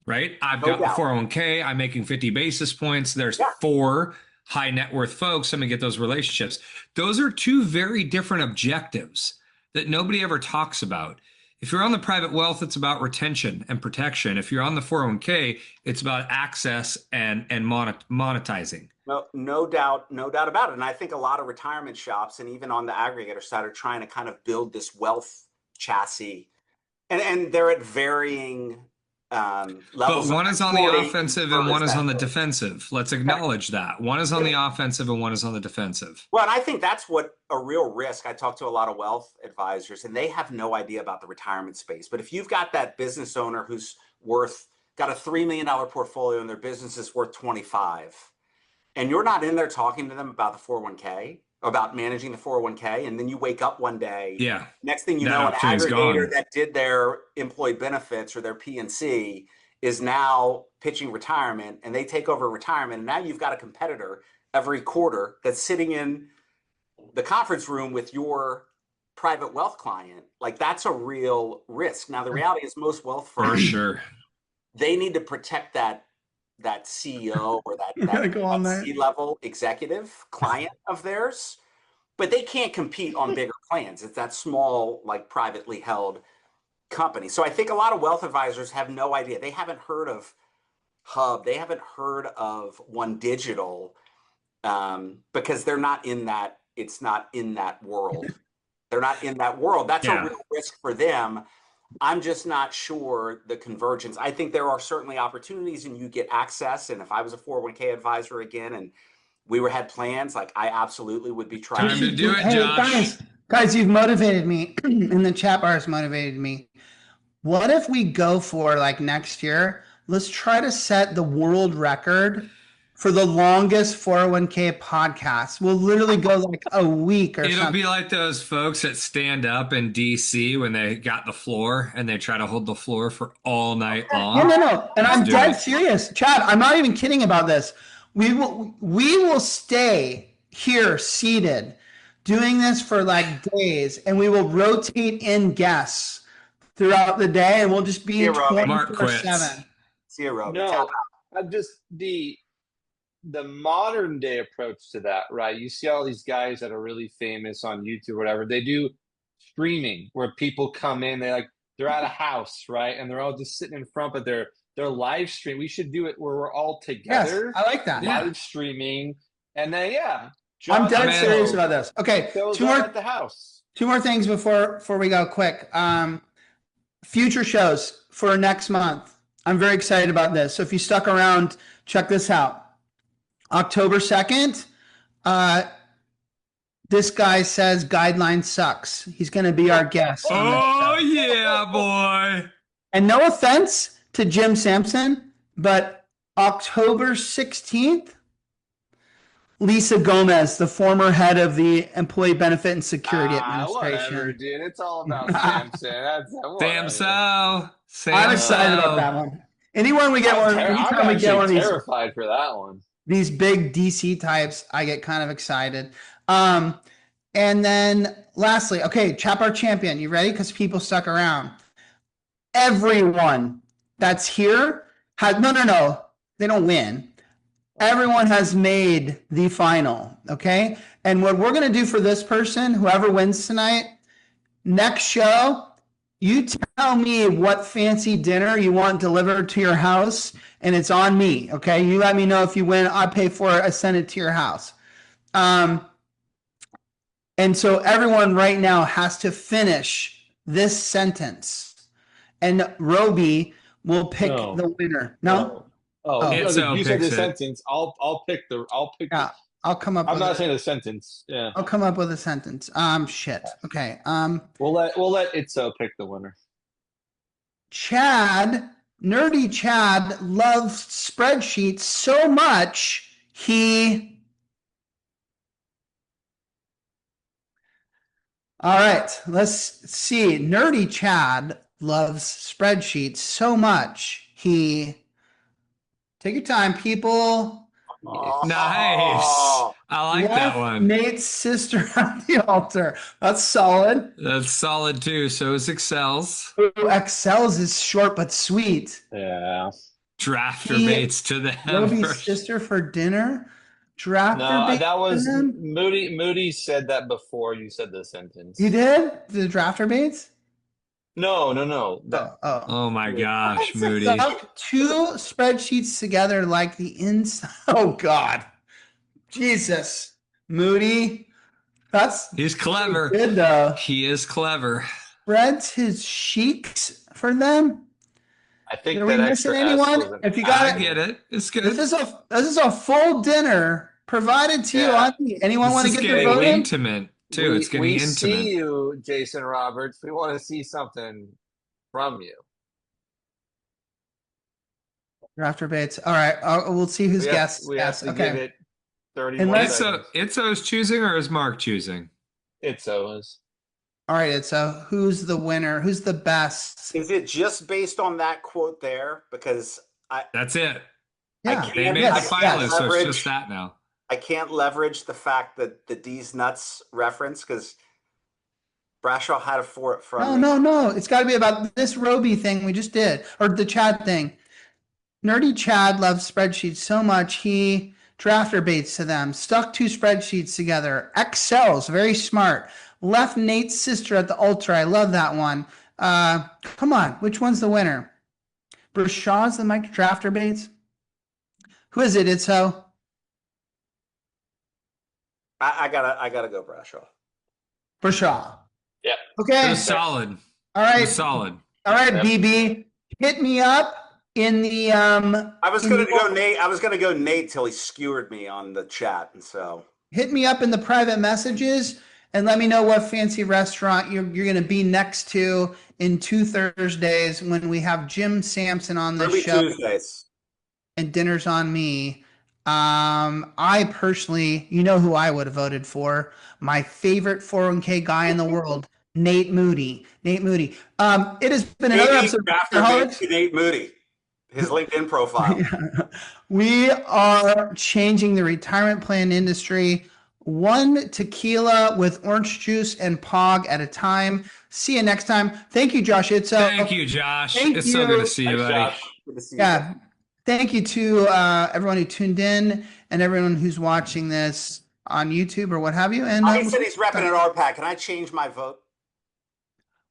Speaker 1: right? I've got the 401k, I'm making 50 basis points. There's 4 high net worth folks. I'm going to get those relationships. Those are 2 very different objectives that nobody ever talks about. If you're on the private wealth, it's about retention and protection. If you're on the 401k, it's about access and monetizing.
Speaker 6: No doubt about it. And I think a lot of retirement shops and even on the aggregator side are trying to kind of build this wealth chassis, and they're at varying levels.
Speaker 1: But one is on the offensive and one is on the defensive. Let's acknowledge that. One is on the offensive and one is on the defensive.
Speaker 6: Well, and I think that's what a real risk. I talk to a lot of wealth advisors and they have no idea about the retirement space. But if you've got that business owner who's got a $3 million portfolio and their business is worth 25, and you're not in there talking to them about the 401k, about managing the 401k, and then you wake up one day, next thing you know, an aggregator that did their employee benefits or their PNC is now pitching retirement, and they take over retirement, and now you've got a competitor every quarter that's sitting in the conference room with your private wealth client. Like, that's a real risk. Now, the reality is most wealth firms,
Speaker 1: for sure,
Speaker 6: they need to protect that CEO or that C-level executive client of theirs, but they can't compete on bigger plans. It's that small, like, privately held company. So I think a lot of wealth advisors have no idea. They haven't heard of Hub. They haven't heard of One Digital, because they're not in that. It's not in that world. They're not in that world. That's a real risk for them. I'm just not sure the convergence. I think there are certainly opportunities, and you get access. And if I was a 401k advisor again, and we had plans, like, I absolutely would be trying
Speaker 1: to do it, Josh.
Speaker 3: Guys, you've motivated me, and the chat bar has motivated me. What if we go for, like, next year? Let's try to set the world record for the longest 401k podcast. We'll literally go like a week or something.
Speaker 1: It'll be like those folks that stand up in DC when they got the floor and they try to hold the floor for all night long.
Speaker 3: No. And I'm dead serious. Chad, I'm not even kidding about this. We will stay here seated doing this for like days, and we will rotate in guests throughout the day, and we'll just be 24/7.
Speaker 6: Zero.
Speaker 4: No, I'm just the modern day approach to that, right? You see all these guys that are really famous on YouTube or whatever. They do streaming where people come in, they're at a house, right? And they're all just sitting in front of their live stream. We should do it where we're all together.
Speaker 3: Yes, I like that.
Speaker 4: Live streaming. And then
Speaker 3: I'm dead serious about this. Okay.
Speaker 4: Two more at the house.
Speaker 3: Two more things before we go quick. Future shows for next month. I'm very excited about this. So if you stuck around, check this out. October 2nd, this guy says Guideline sucks. He's going to be our guest.
Speaker 1: Oh, yeah, boy.
Speaker 3: And no offense to Jim Sampson, but October 16th, Lisa Gomez, the former head of the Employee Benefit and Security Administration.
Speaker 4: Whatever, dude. It's all about Sampson.
Speaker 3: I'm excited about that one. Anytime we get one of these,
Speaker 4: terrified for that one.
Speaker 3: These big DC types, I get kind of excited. And then lastly, okay, Chap Our Champion, you ready? Because people stuck around. Everyone that's here no, they don't win. Everyone has made the final, okay? And what we're going to do for this person, whoever wins tonight, next show, you tell me what fancy dinner you want delivered to your house, and it's on me, okay? You let me know if you win. I pay for it. I send it to your house. And so everyone right now has to finish this sentence, and Roby will pick the winner. No?
Speaker 4: You said the sentence. I'll pick.
Speaker 3: I'll come up.
Speaker 4: I'm not saying the sentence. Yeah.
Speaker 3: I'll come up with a sentence. Shit. Okay.
Speaker 4: We'll let Itzoe pick the winner.
Speaker 3: Nerdy Chad loves spreadsheets so much All right, let's see. Nerdy Chad loves spreadsheets so much Take your time, people.
Speaker 1: Nice. I like that one.
Speaker 3: Nate's sister on the altar. That's solid.
Speaker 1: That's solid too. So is Excel's.
Speaker 3: Excel's is short but sweet.
Speaker 4: Yeah.
Speaker 1: Drafter mates to them.
Speaker 3: Roby's sister for dinner.
Speaker 4: That was Moody. Moody said that before you said the sentence.
Speaker 3: You did? The drafter baits?
Speaker 4: No.
Speaker 1: Oh my gosh, Moody.
Speaker 3: Two spreadsheets together like the inside. Oh God. Jesus. Moody.
Speaker 1: He's clever.
Speaker 3: Good though.
Speaker 1: He is clever.
Speaker 3: Spreads his cheeks for them.
Speaker 4: I think
Speaker 3: are we missing anyone? If you got
Speaker 1: I get it. It's good.
Speaker 3: This is a full dinner provided to you on me. Anyone want to get their vote in?
Speaker 1: Intimate too. It's getting intimate.
Speaker 4: We see you, Jason Roberts. We want to see something from you.
Speaker 3: Drafter baits. All right. We'll see who's guessed.
Speaker 4: We have to
Speaker 3: okay.
Speaker 4: give it 31
Speaker 1: seconds. Itzoe's choosing or is Mark choosing?
Speaker 4: Itzoe.
Speaker 3: All right, so who's the winner? Who's the best?
Speaker 6: Is it just based on that quote there? Because
Speaker 1: that's it.
Speaker 3: Yeah,
Speaker 1: they made the finalists, so it's just that now.
Speaker 6: I can't leverage the fact that the D's nuts reference because Brashaw had it from.
Speaker 3: No. It's got to be about this Roby thing we just did, or the Chad thing. Nerdy Chad loves spreadsheets so much he drafter baits to them. Stuck 2 spreadsheets together. Excel's very smart. Left Nate's sister at the altar. I love that one. Come on, which one's the winner? Brashaw's the Mike drafter baits. Who is it? Itzoe.
Speaker 6: I gotta go Brashaw.
Speaker 3: Brashaw.
Speaker 4: Yeah.
Speaker 3: Okay.
Speaker 1: It was solid.
Speaker 3: All right.
Speaker 1: Solid.
Speaker 3: All right, yep. BB, hit me up in the.
Speaker 6: I was gonna go Nate. I was gonna go Nate till he skewered me on the chat, and so
Speaker 3: hit me up in the private messages and let me know what fancy restaurant you're gonna be next to in 2 Thursdays when we have Jim Sampson on the show.
Speaker 6: Tuesdays.
Speaker 3: And dinner's on me. I personally, you know who I would have voted for? My favorite 401k guy in the world, Nate Moody. It has been another episode
Speaker 6: of Nate Moody, his LinkedIn profile.
Speaker 3: Yeah. We are changing the retirement plan industry, one tequila with orange juice and POG at a time. See you next time. Thank you, Josh Itzoe.
Speaker 1: Thank you, Josh. It's so good to see you, buddy.
Speaker 6: Good to see
Speaker 3: you. Thank you to everyone who tuned in and everyone who's watching this on YouTube or what have you. And
Speaker 6: he said he's repping an RPAC. Can I change my vote?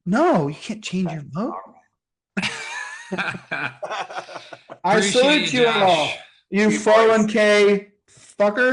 Speaker 3: No, you can't change your vote. I salute you all, you 401k fucker.